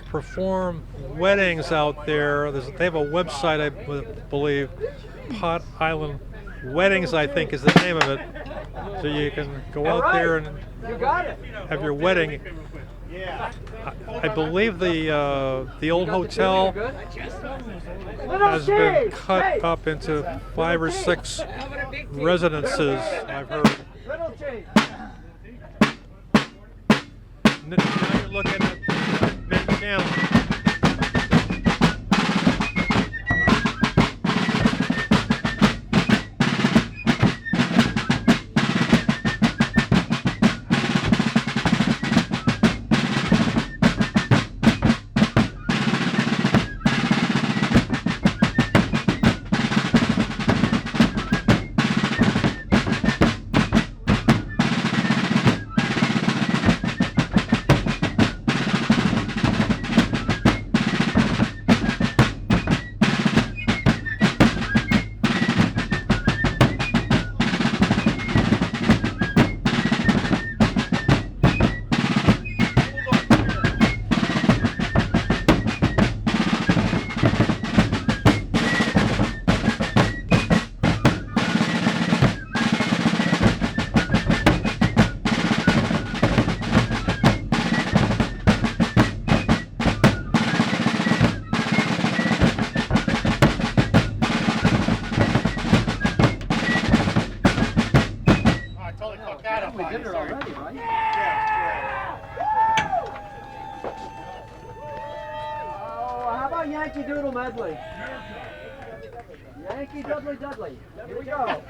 perform weddings out there. They have a website, I believe, Pot Island Weddings, I think is the name of it. So you can go out there and You got it. have your wedding. I believe the old hotel has been cut up into 5 or 6 residences, I've heard. Little change. Now you're looking at the main channel. Yankee Doodle medley. Yankee Dudley Dudley. Here we go.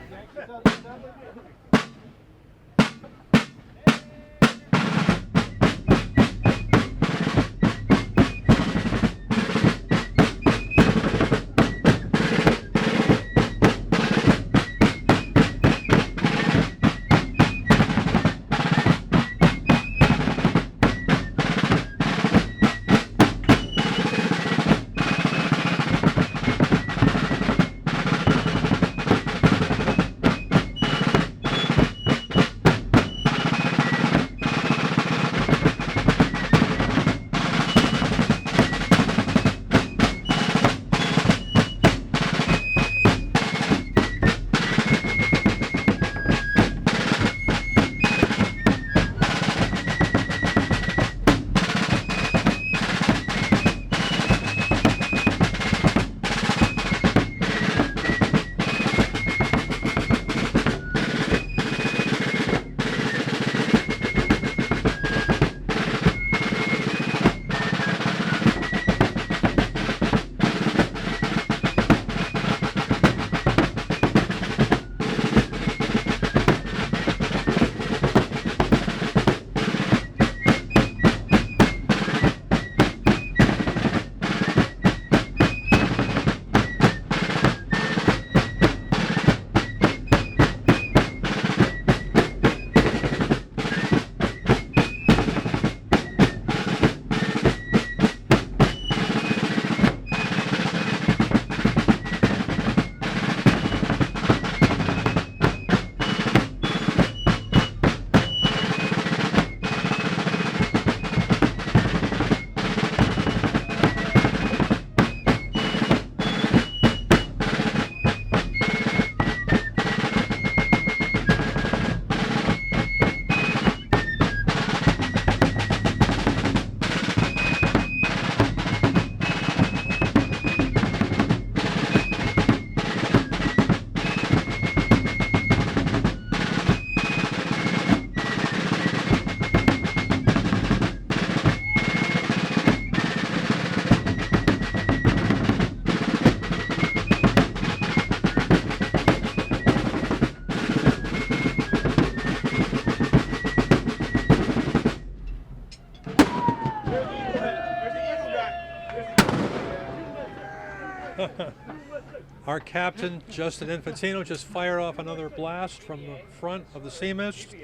Our captain, Justin Infantino, just fired off another blast from the front of the sea mist.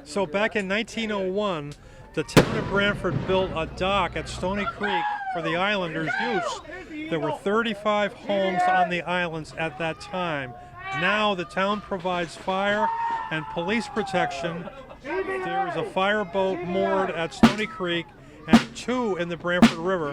So back in 1901, the town of Branford built a dock at Stony Creek for the islanders' use. There were 35 homes on the islands at that time. Now the town provides fire and police protection. There is a fireboat moored at Stony Creek and 2 in the Branford River.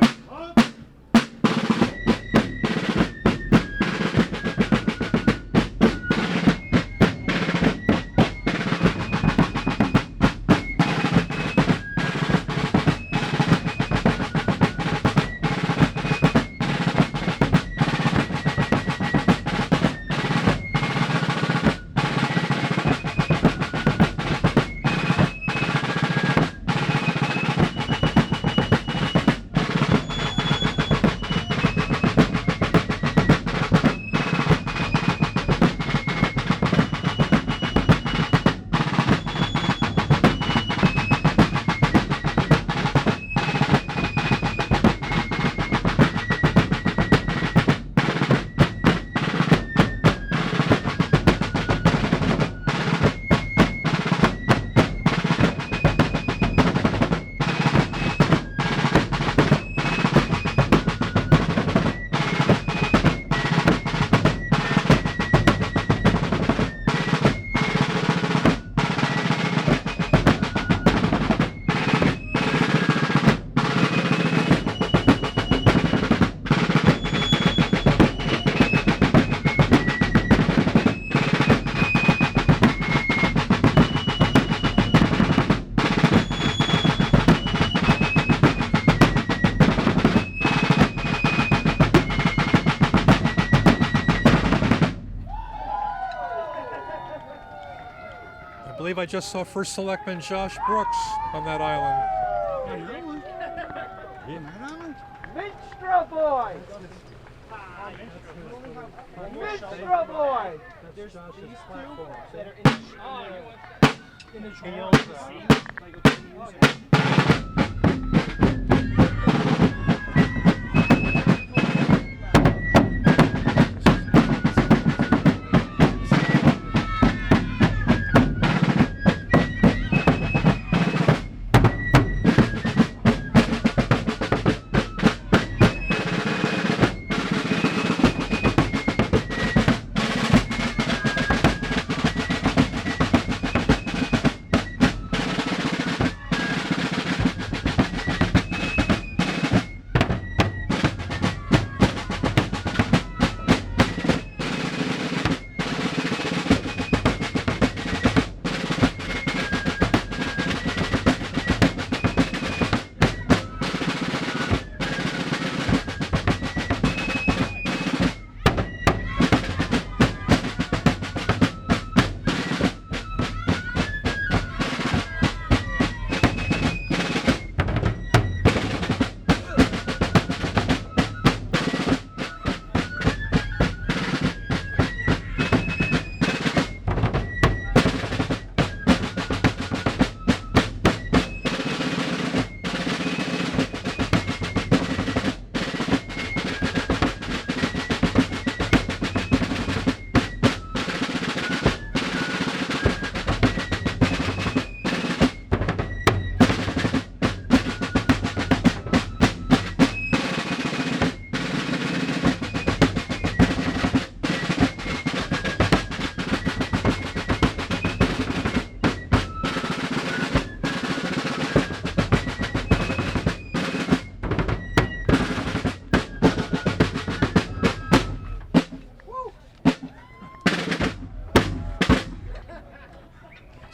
I believe I just saw First Selectman Josh Brooks on that island. Minstrel boys! Minstrel boys! There's these two that are in the trail.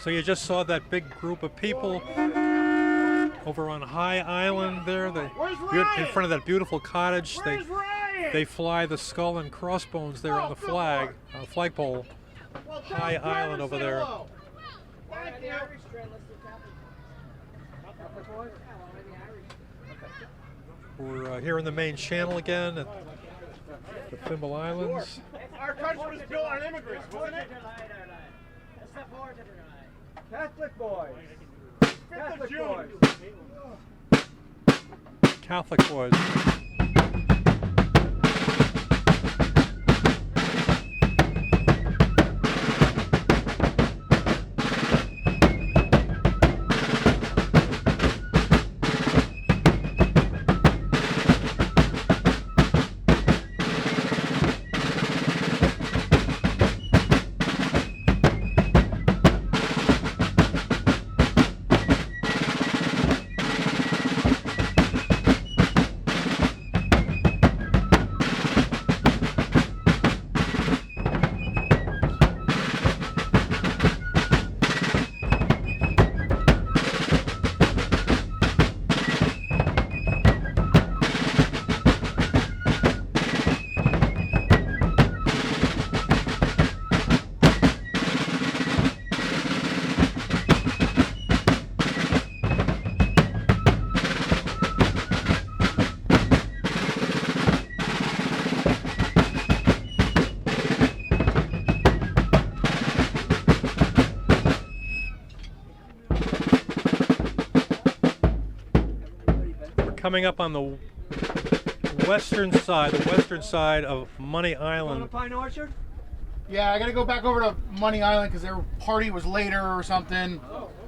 So you just saw that big group of people over on High Island there. In front of that beautiful cottage. They fly the skull and crossbones there on the flagpole. High Island over there. We're here in the main channel again at the Thimble Islands. Our country was built on immigrants, wasn't it? Catholic boys. Catholic boys. Catholic boys. coming up on the western side of Money Island. Pine Orchard? Yeah, I gotta go back over to Money Island because their party was later or something.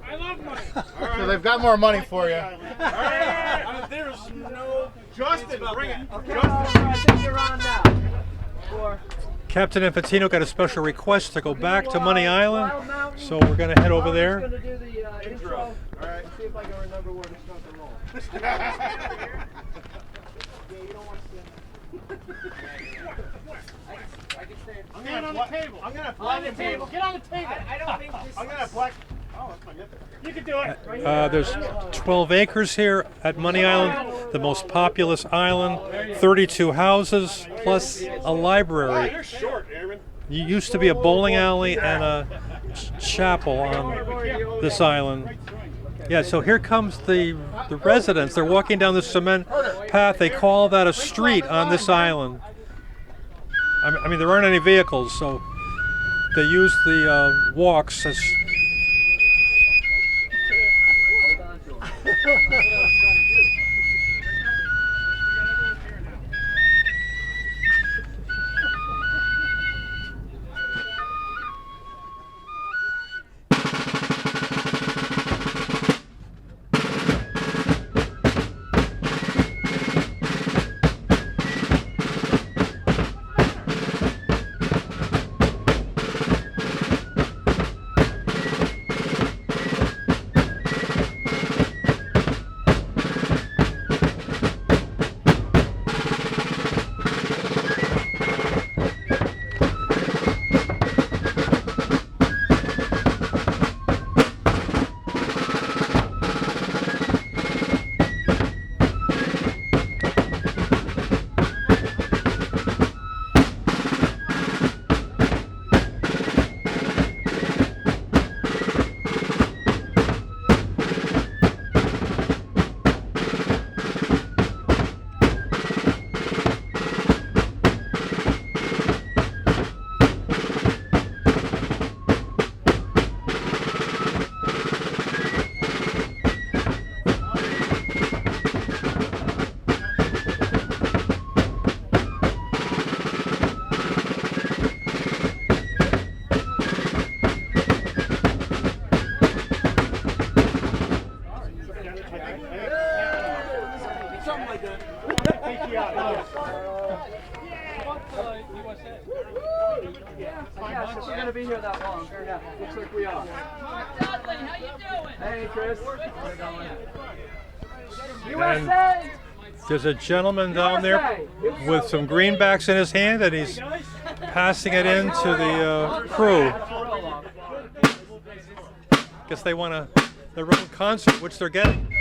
I love money. So they've got more money for you. There's no. Justin, bring it. Okay, I think you're on now. For Captain Infantino got a special request to go back to Money Island, so we're going to head over I'm there. just going to do the intro. All right. See if I can remember where to start the roll. Yeah, you don't want to stand. Stand on the table. I'm gonna On the table. Get on the table. I don't think this I'm gonna black. Oh, that's not good. You can do it. There's 12 acres here at Money Island, the most populous island, 32 houses, plus a library. You're short, Airman. You used to be a bowling alley and a chapel on this island. Yeah, so here comes the residents. They're walking down the cement path. They call that a street on this island. I mean, there aren't any vehicles, so they use the walks as. Yes, if we're going to be here that long. Yeah, looks like we are. Dudley, how you doing? Hey, Chris. USA! There's a gentleman down there with some greenbacks in his hand, and he's passing it in to the crew. Guess they want their own concert, which they're getting.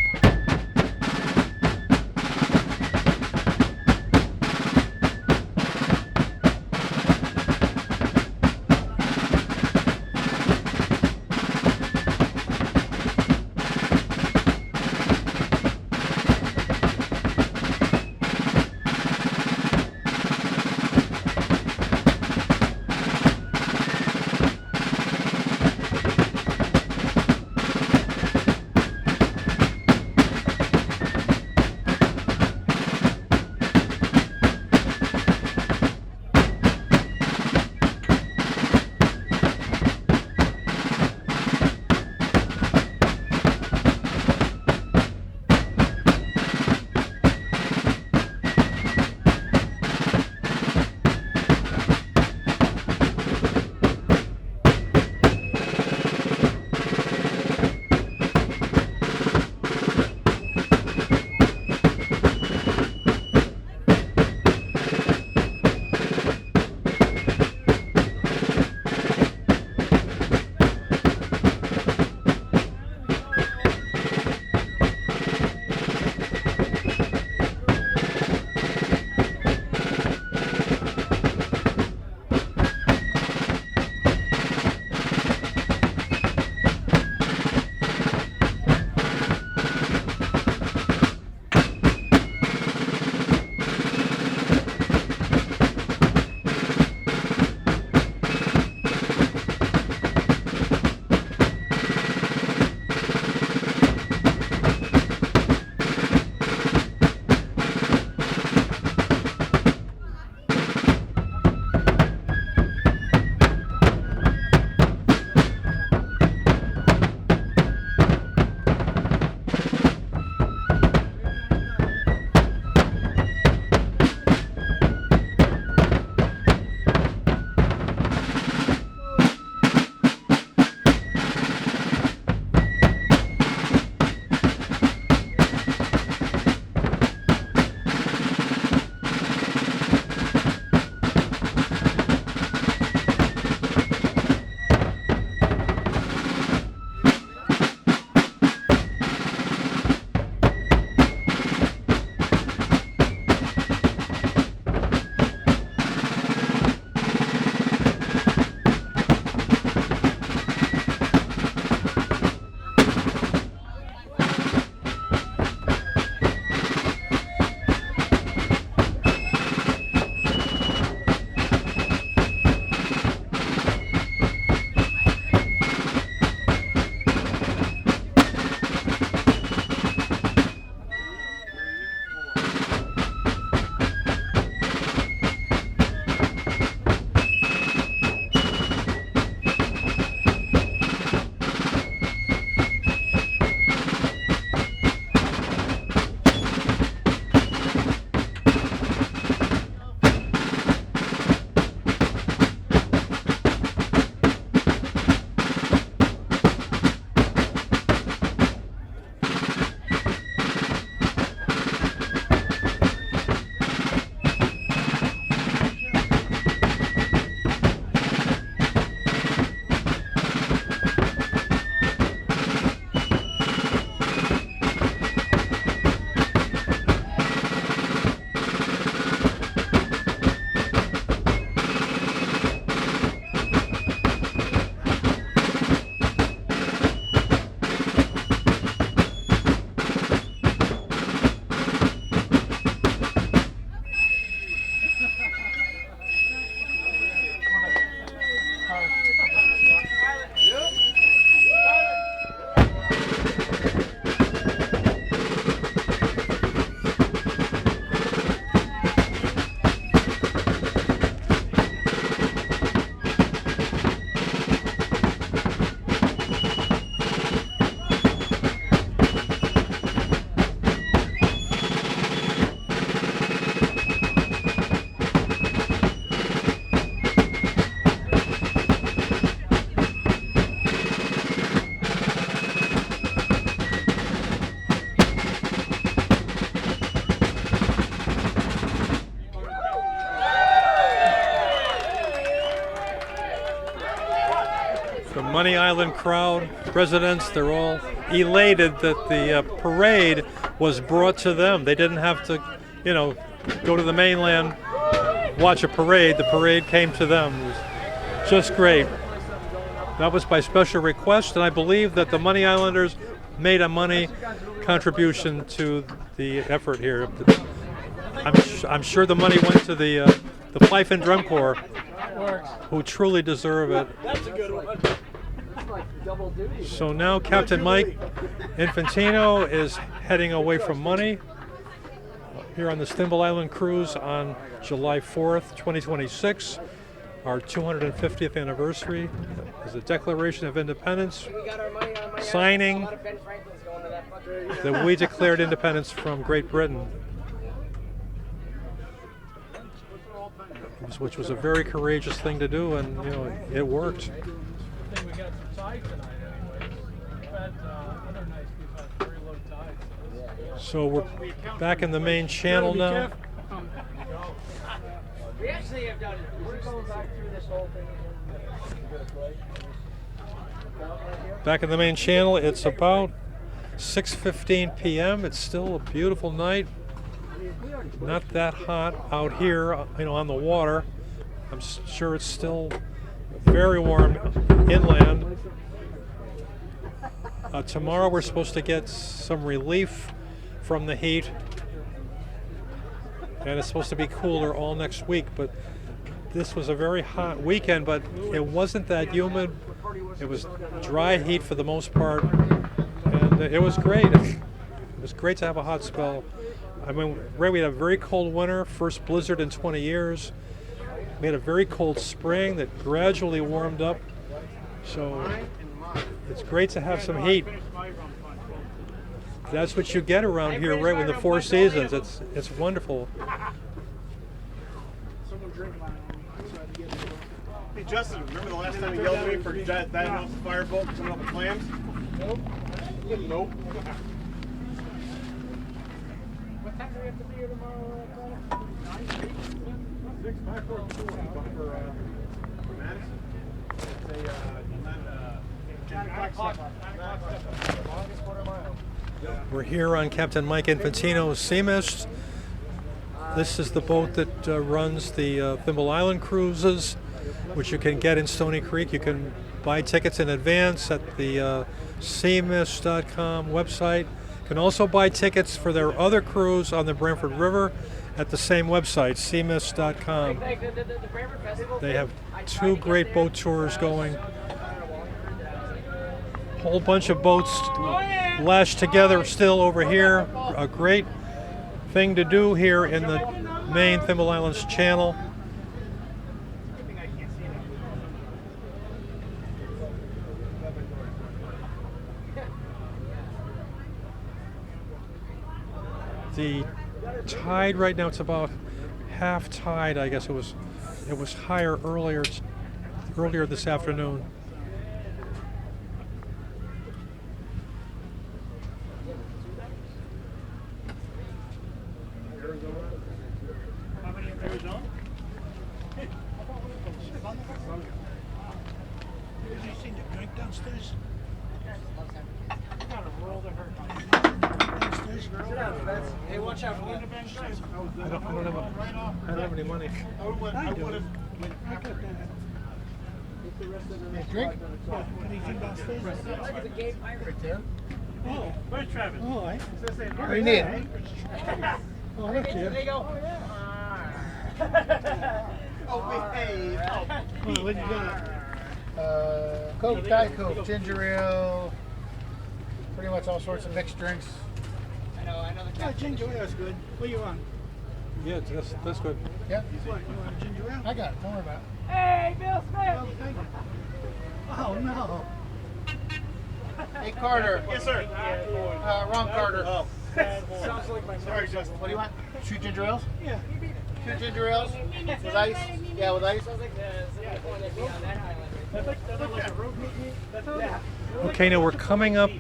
The Money Island crowd, residents, they're all elated that the parade was brought to them. They didn't have to, go to the mainland, watch a parade. The parade came to them. It was just great. That was by special request, and I believe that the Money Islanders made a money contribution to the effort here. I'm sure the money went to the Fife and Drum Corps, who truly deserve it. That's a good one. So now Captain Mike Infantino is heading away from money here on the Thimble Island cruise on July 4th, 2026. Our 250th anniversary is the Declaration of Independence, signing that we declared independence from Great Britain, which was a very courageous thing to do, and it worked. I think we got some tide tonight anyways. We've had other nights we've had very low tide. So we're back in the main channel now. We actually have done it. We're going back through this whole thing again. Back in the main channel, it's about 6:15 p.m. It's still a beautiful night. Not that hot out here, on the water. I'm sure it's still very warm inland. Tomorrow we're supposed to get some relief from the heat, and it's supposed to be cooler all next week. But this was a very hot weekend, but it wasn't that humid. It was dry heat for the most part, and it was great. It was great to have a hot spell. I mean, we had a very cold winter, first blizzard in 20 years. We had a very cold spring that gradually warmed up. So it's great to have some heat. That's what you get around here, right, with the four seasons. It's wonderful. Hey Justin, remember the last time you yelled at me for that off the fireboat coming up with clams? Nope. Nope. What time do we have to be here tomorrow? 6, 5, 4, 2, for Madison. It's a 9 o'clock. Longest quarter mile. We're here on Captain Mike Infantino's Sea Mist. This is the boat that runs the Thimble Island cruises, which you can get in Stony Creek. You can buy tickets in advance at the seamist.com website. You can also buy tickets for their other cruise on the Branford River at the same website, seamist.com. They have 2 great boat tours going. Whole bunch of boats lashed together still over here. A great thing to do here in the main Thimble Islands channel. The tide right now, it's about half tide. I guess it was higher earlier this afternoon. Hey, watch out for that. I don't have any money. Drink? Oh, where's Travis? What do you need? Oh, look here. There you go. Oh, behave. What you got? Coke, Diet Coke, ginger ale, pretty much all sorts of mixed drinks. I know the Ginger ale's good. What do you want? Yeah, that's good. Yeah, What, you want a ginger ale? I got it. Don't worry about it. Hey, Bill Smith! Oh, thank you. Oh, no. Hey, Carter. Yes, sir. Wrong Carter. Oh. Sounds like my Sorry, Justin. What do you want? 2 ginger ales? Yeah. 2 ginger ales with ice? Yeah, with ice. Sounds like the one that'd be on that island. Okay, now we're coming up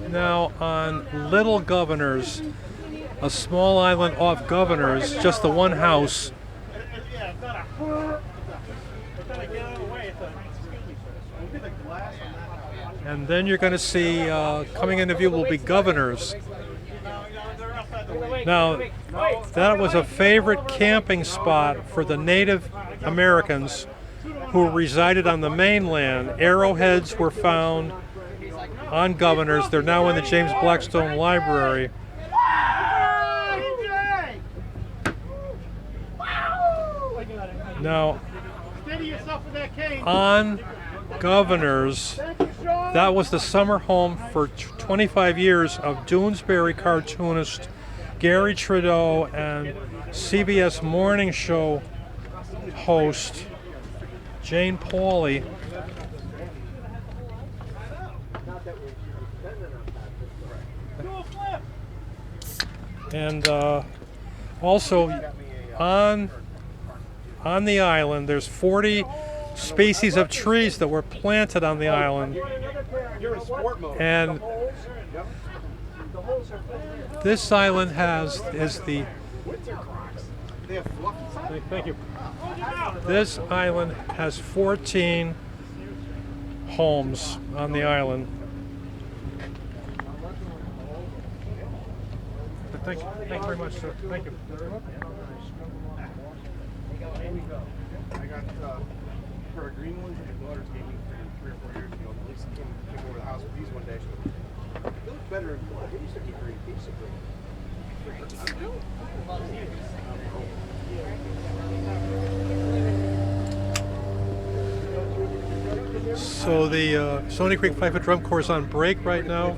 now on Little Governors, a small island off Governors, just the one house. Yeah, it's not a. It's not a get out of the way. It's a. And then you're going to see, coming into view will be governors. Now, that was a favorite camping spot for the Native Americans who resided on the mainland. Arrowheads were found on governors. They're now in the James Blackstone Library. Now, on governors, that was the summer home for 25 years of Doonesbury cartoonist Gary Trudeau and CBS morning show host Jane Pauley. And also on the island, there's 40 species of trees that were planted on the island. And this island is the thank you. This island has 14 homes on the island. Thank you very much, sir. Thank you. I got pair of green ones that my daughters gave me 3 or 4 years ago. Lisa came to take over the house with these one day. She goes, they look better in black. It used to be green. It used to be So the Stony Creek Fife Drum Corps is on break right now.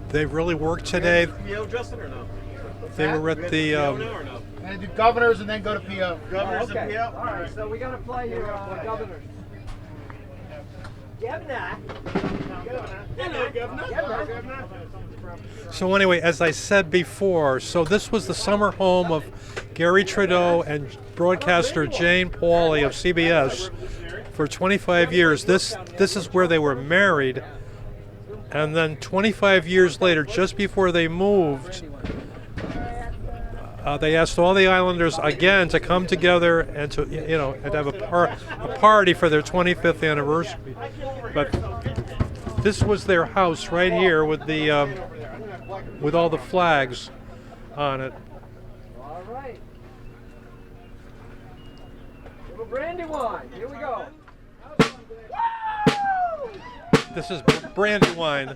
They've really worked today. PO, Justin, or no? They were at the And do governors and then go to PO. Governors and Okay. PO? All right, so we got to play here, governors. Governor. Hello, Governor. So anyway, as I said before, so this was the summer home of Gary Trudeau and broadcaster Jane Pauley of CBS for 25 years. This is where they were married. And then 25 years later, just before they moved, they asked all the islanders again to come together and to and have a party for their 25th anniversary. But this was their house right here with the with all the flags on it. All right. Little Brandywine. Here we go. This is Brandywine.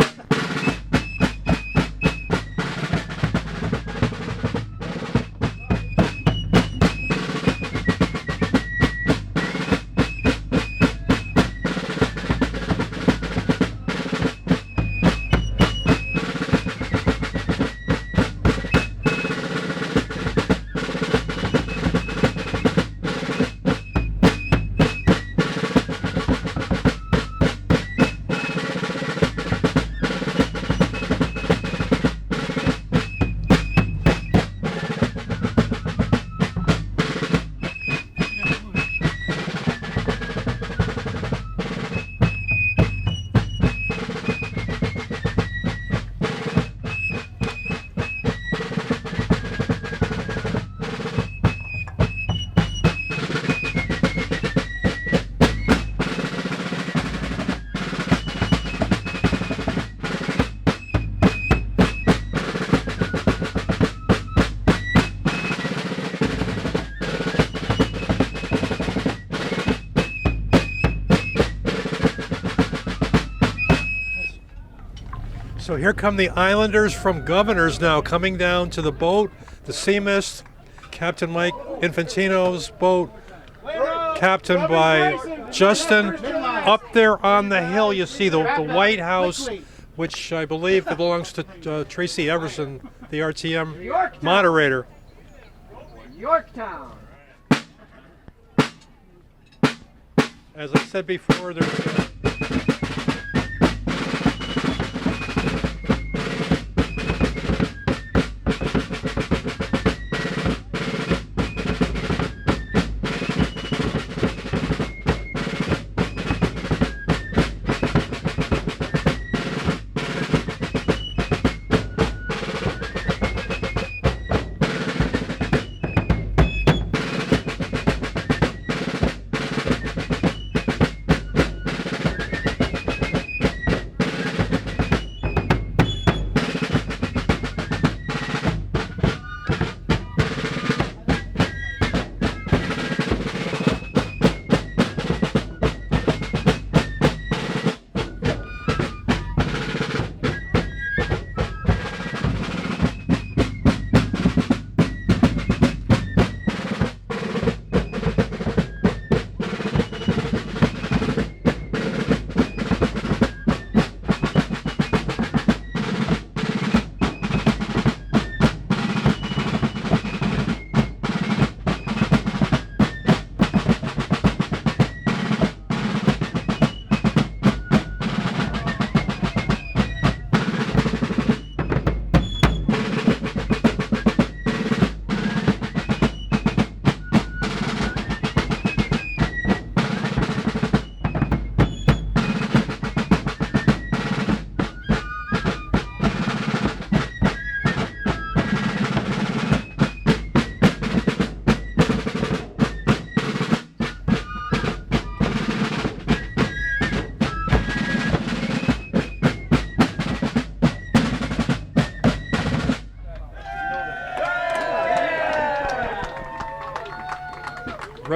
So here come the Islanders from Governors now coming down to the boat, the Sea Mist, Captain Mike Infantino's boat, captained by Justin. Up there on the hill you see the White House, which I believe belongs to Tracy Everson, the RTM moderator. Yorktown. As I said before, there's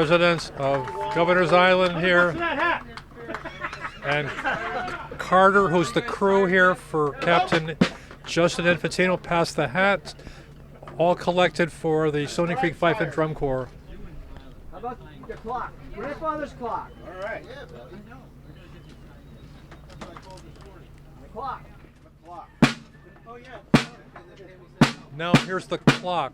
residents of Governor's Island here, and Carter, who's the crew here for Captain Justin Infantino, passed the hat, all collected for the Stony Creek Fife and Drum Corps. How about the clock? Grandfather's clock. All right. The clock. Now here's the clock.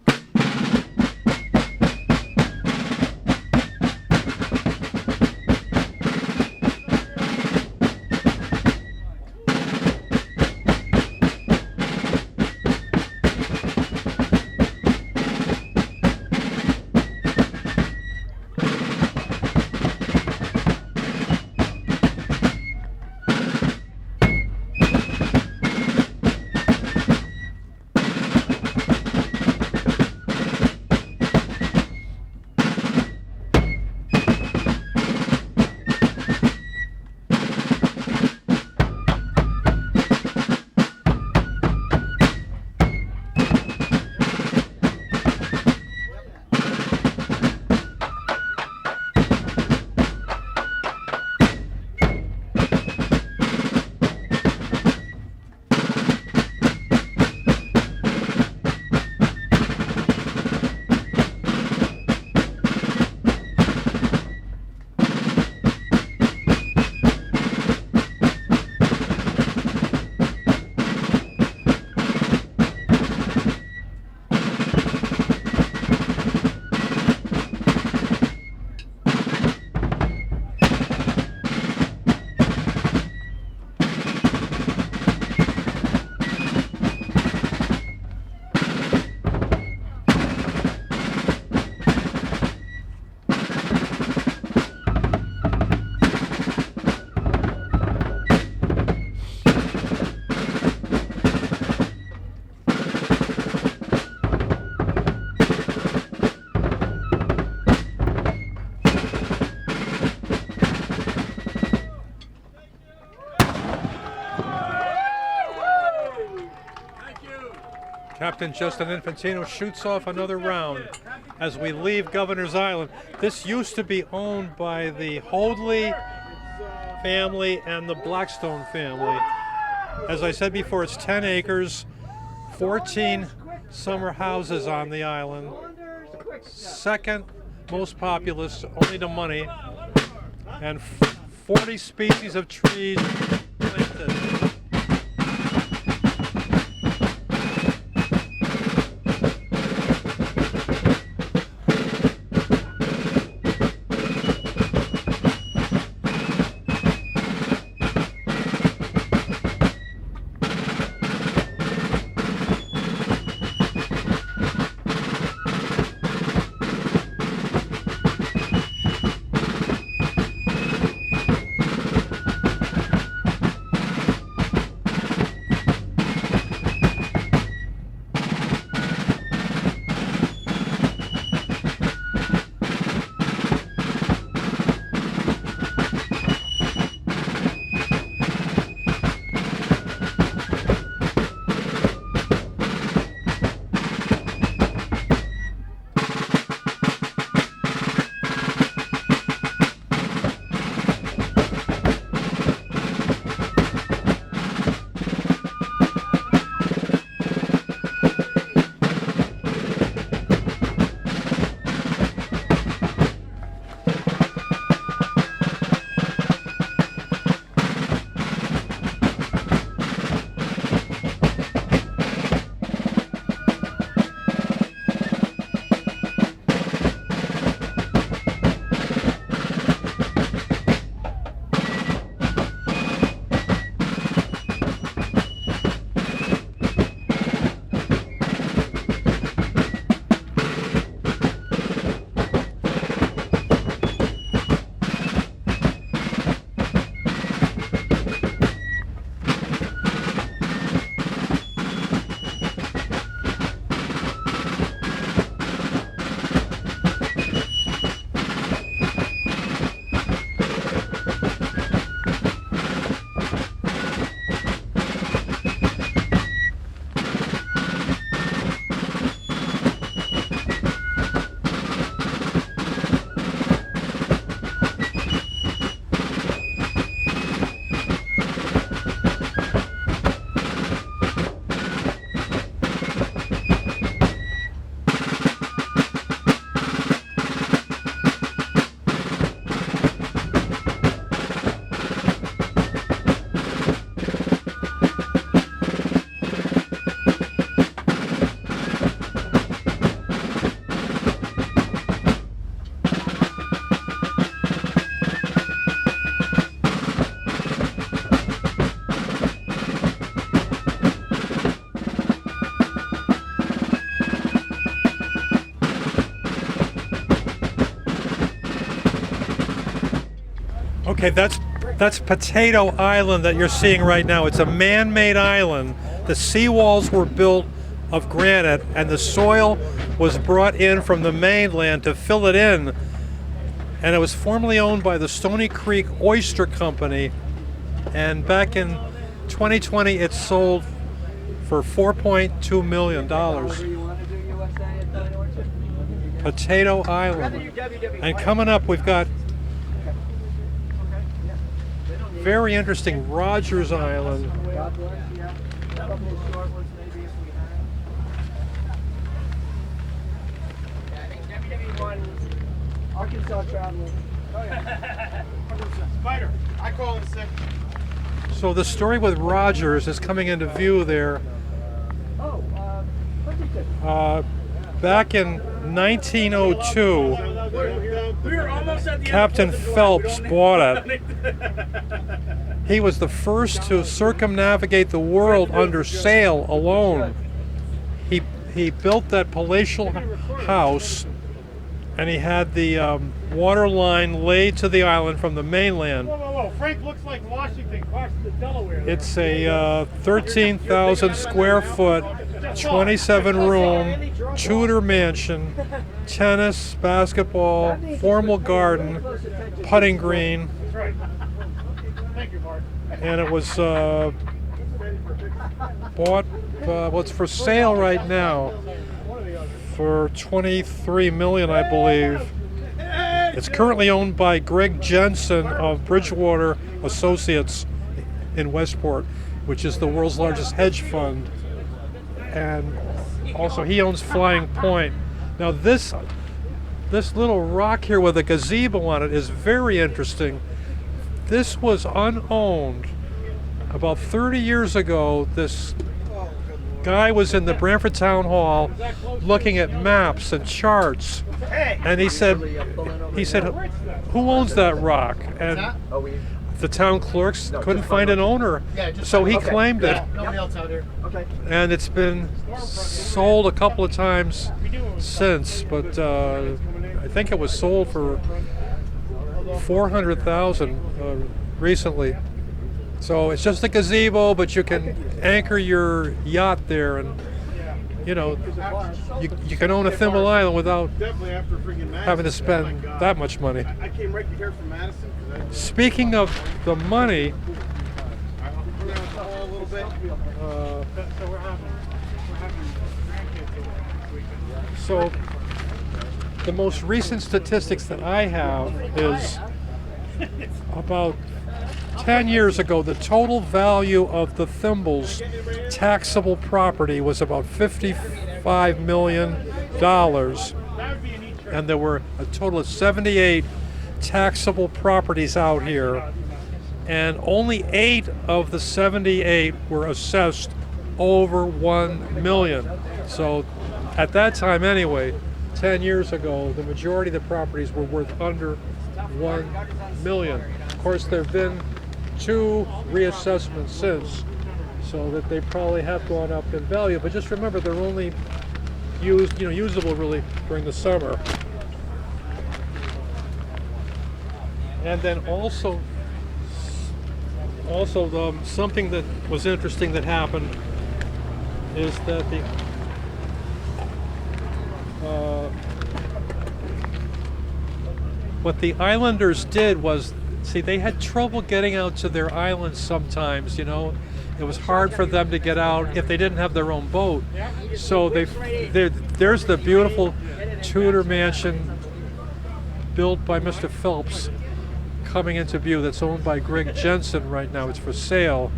Captain Justin Infantino shoots off another round as we leave Governor's Island. This used to be owned by the Hoadley family and the Blackstone family. As I said before, it's 10 acres, 14 summer houses on the island, second most populous, only to money, and 40 species of trees planted. Okay, that's Potato Island that you're seeing right now. It's a man-made island. The seawalls were built of granite, and the soil was brought in from the mainland to fill it in. And it was formerly owned by the Stony Creek Oyster Company. And back in 2020, it sold for $4.2 million. Potato Island. And coming up, we've got very interesting Rogers Island. God bless, yeah. A couple of short ones maybe if we have. Yeah, I think WWE1, Arkansas Traveler. Oh yeah. Spider. I call him sick. So the story with Rogers is coming into view there. Oh, Huntington. Back in 1902, Captain Phelps bought it. He was the first to circumnavigate the world under sail alone. He built that palatial house, and he had the water line laid to the island from the mainland. Whoa. Frank looks like Washington crossed the Delaware. It's a 13,000 square foot, 27 room Tudor mansion, tennis, basketball, formal garden, putting green, That's right. Thank you, Mark. and it was bought. Well, it's for sale right now for $23 million, I believe. It's currently owned by Greg Jensen of Bridgewater Associates in Westport, which is the world's largest hedge fund. And also he owns Flying Point. Now this little rock here with a gazebo on it is very interesting. This was unowned. About 30 years ago, this guy was in the Branford Town Hall looking at maps and charts, and he said, who owns that rock? And the town clerks couldn't find an owner, so he claimed it. Nobody else out here. Okay. And it's been sold a couple of times since, but I think it was sold for $400,000 recently. So it's just a gazebo, but you can anchor your yacht there, and you know, you can own a Thimble Island without Definitely after freaking Madison. having to Oh spend my God. that much money. I came right to here from Madison. Speaking of the money, I went around the hall a little bit. So we're having grandkids over this weekend. so the most recent statistics that I have is about 10 years ago, the total value of the Thimble's taxable property was about $55 million. And there were a total of 78 taxable properties out here. And only 8 of the 78 were assessed over $1 million. So at that time anyway, 10 years ago, the majority of the properties were worth under $1 million. Of course, there have been 2 reassessments since, so that they probably have gone up in value. But just remember, they're only usable really during the summer. And then also something that was interesting that happened is that what the islanders did was, see, they had trouble getting out to their islands sometimes, you know. It was hard for them to get out if they didn't have their own boat. So there's the beautiful Tudor mansion built by Mr. Phelps coming into view, that's owned by Greg Jensen right now. It's for sale.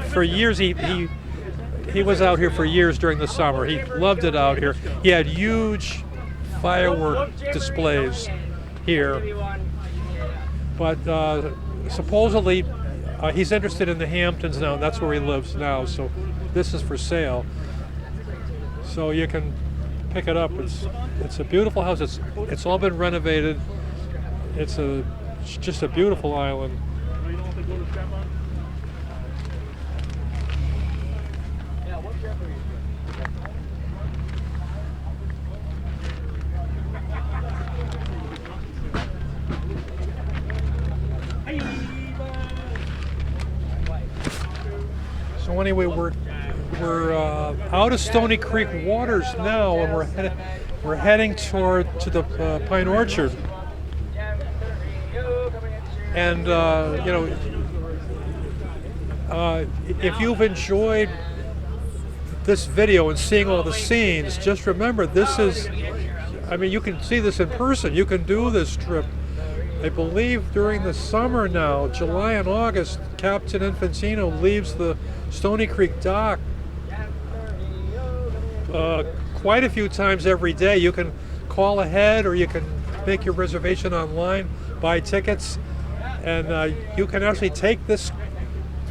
For years, he was out here for years during the summer. He loved it out here. He had huge firework displays here. But supposedly he's interested in the Hamptons now, and that's where he lives now. So this is for sale. So you can pick it up. It's a beautiful house. It's all been renovated. It's just a beautiful island. So anyway, we're out of Stony Creek waters now, and we're heading to the Pine Orchard. And if you've enjoyed this video and seeing all the scenes, just remember this is. I mean, you can see this in person. You can do this trip. I believe during the summer now, July and August, Captain Infantino leaves the Stony Creek dock quite a few times every day. You can call ahead or you can make your reservation online, buy tickets, and you can actually take this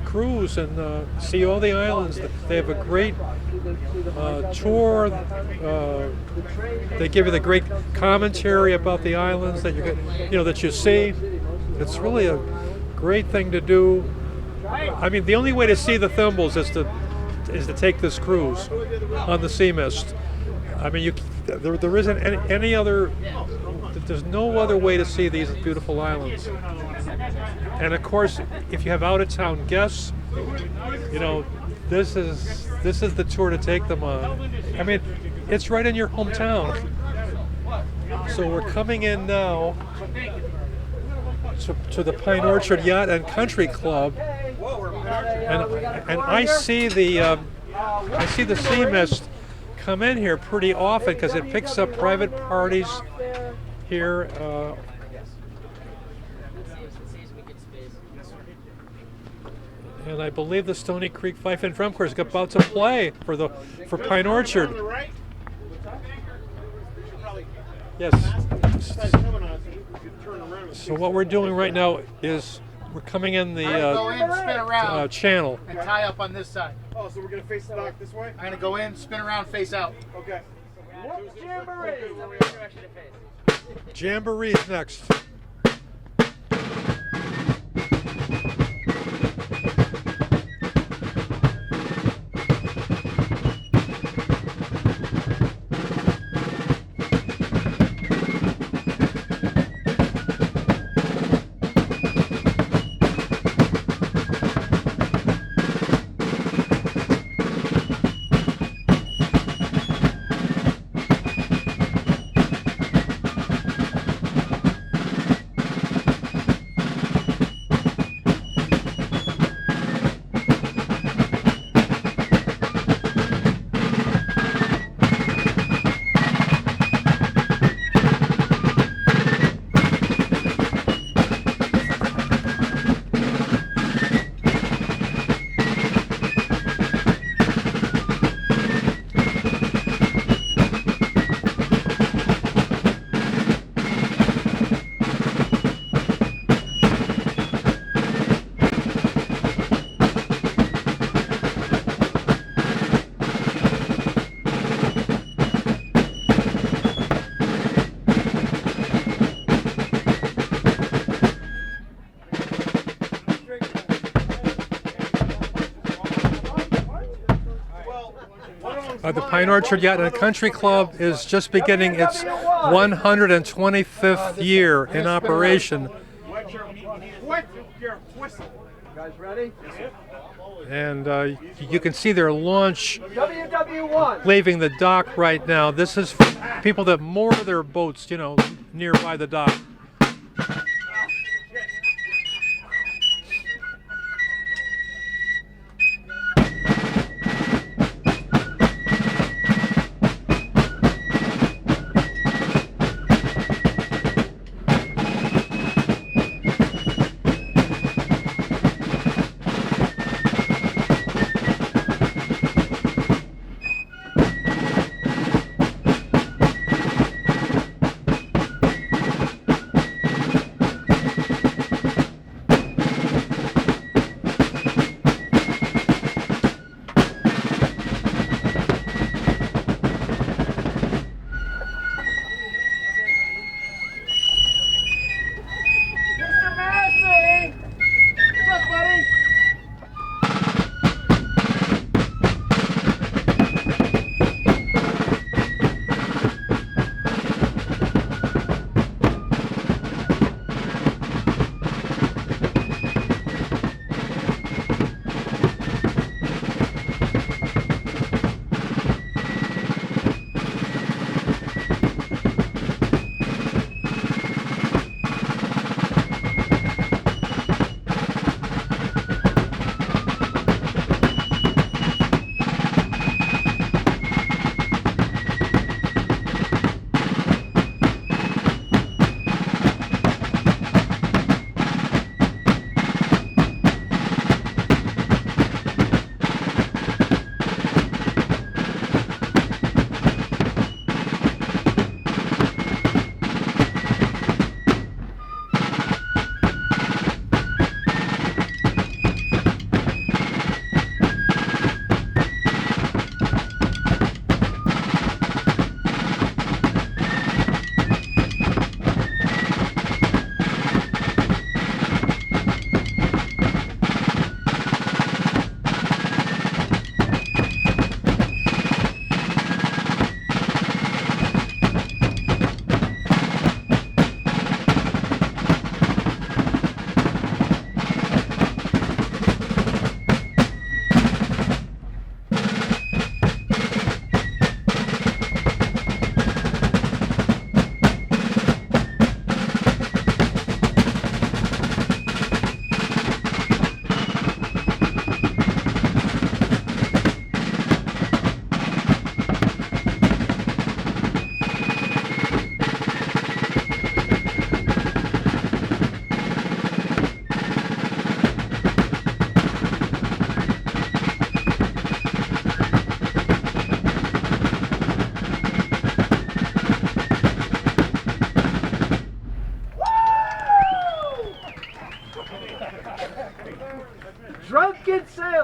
cruise and see all the islands. They have a great tour. They give you the great commentary about the islands that you see. It's really a great thing to do. I mean, the only way to see the Thimbles is to take this cruise on the Sea Mist. I mean, there isn't any other. There's no other way to see these beautiful islands. And of course, if you have out-of-town guests, this is the tour to take them on. I mean, it's right in your hometown. So we're coming in now to the Pine Orchard Yacht and Country Club, and I see the Sea Mist come in here pretty often because it picks up private parties here. And I believe the Stony Creek Fife and Drum Corps is about to play for Pine Orchard. Yes. So what we're doing right now is we're coming in the Go in, spin around, channel. and tie up on this side. Oh, so we're gonna face the dock this way? I'm gonna go in, spin around, face out. Okay. Jamboree's next. The Pine Orchard Yacht and Country Club is just beginning its 125th year in operation. Guys ready? And you can see their launch WW1. leaving the dock right now. This is for people that moor their boats, nearby the dock.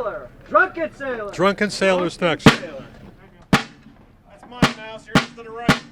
Sailor. Drunken Sailor. Drunken Sailor's next. That's mine now, so yours is to the right.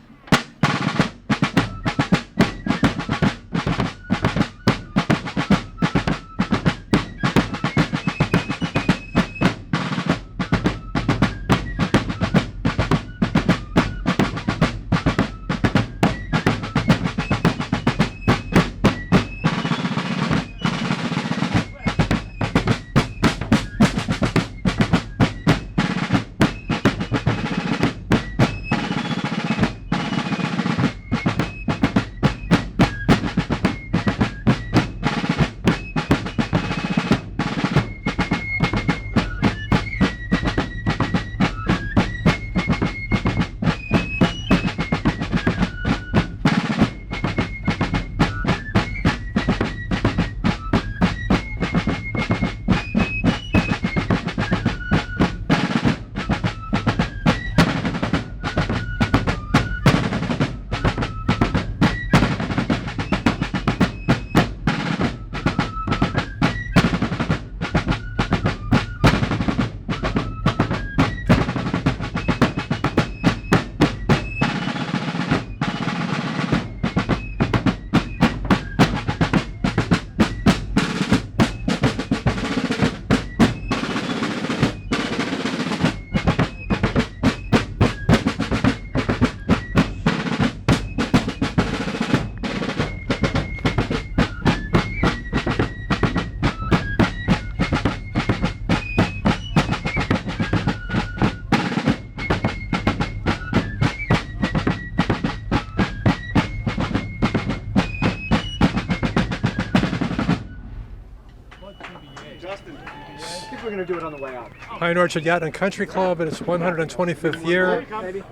I think we're going to do it on the way out. Pine Orchard Yacht and Country Club in its 125th year. Maybe.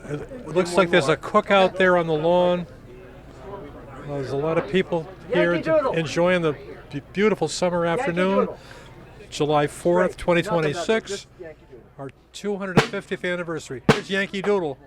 It looks like there's a cookout there on the lawn. There's a lot of people here Yankee Doodle. enjoying the beautiful summer afternoon. Doodle. July 4th, 2026, Just Yankee Doodle. our 250th anniversary. Here's Yankee Doodle.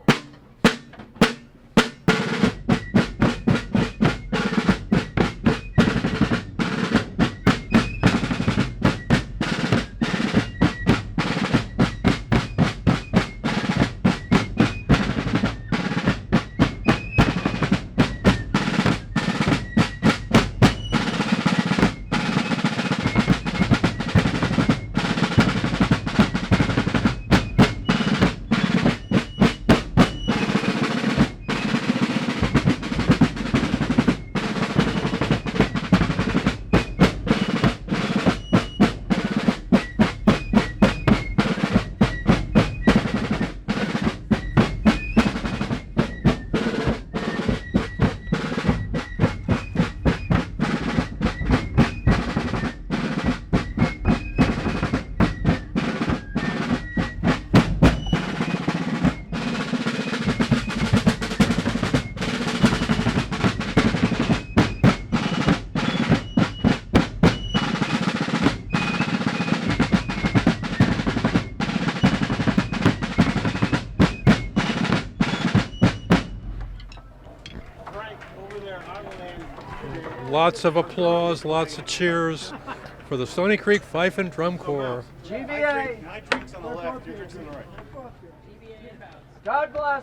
Lots of applause, lots of cheers for the Stony Creek Fife and Drum Corps. GVA. My drink's on the left, your drink's on the right. God bless.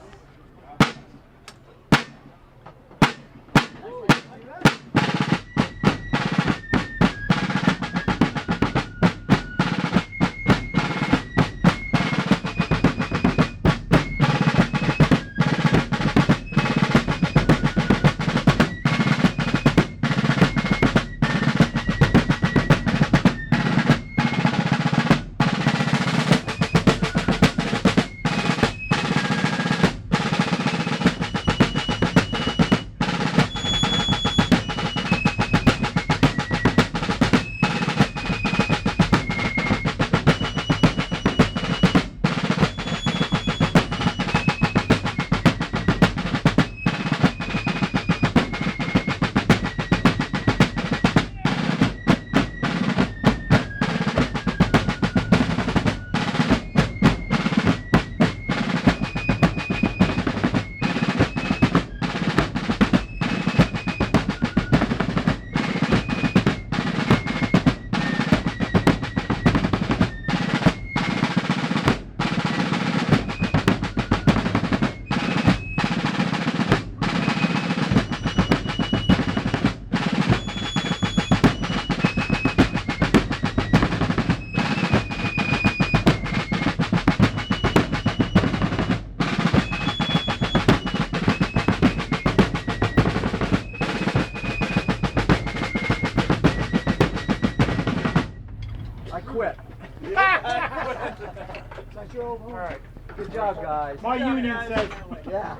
All right. Good job, guys. My union says, Yeah.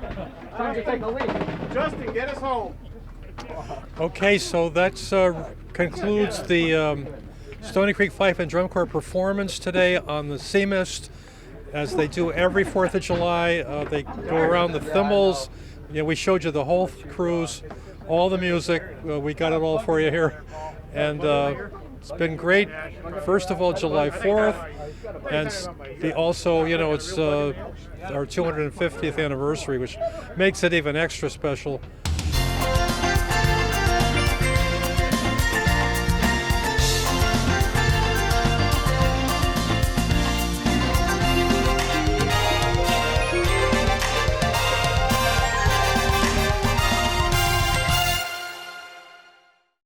Time to take a leak. Justin, get us home. Okay, so that concludes the Stony Creek Fife and Drum Corps performance today on the Seamist, as they do every 4th of July. They go around the thimbles. We showed you the whole cruise, all the music. We got it all for you here. And it's been great. First of all, July 4th. And also, it's our 250th anniversary, which makes it even extra special.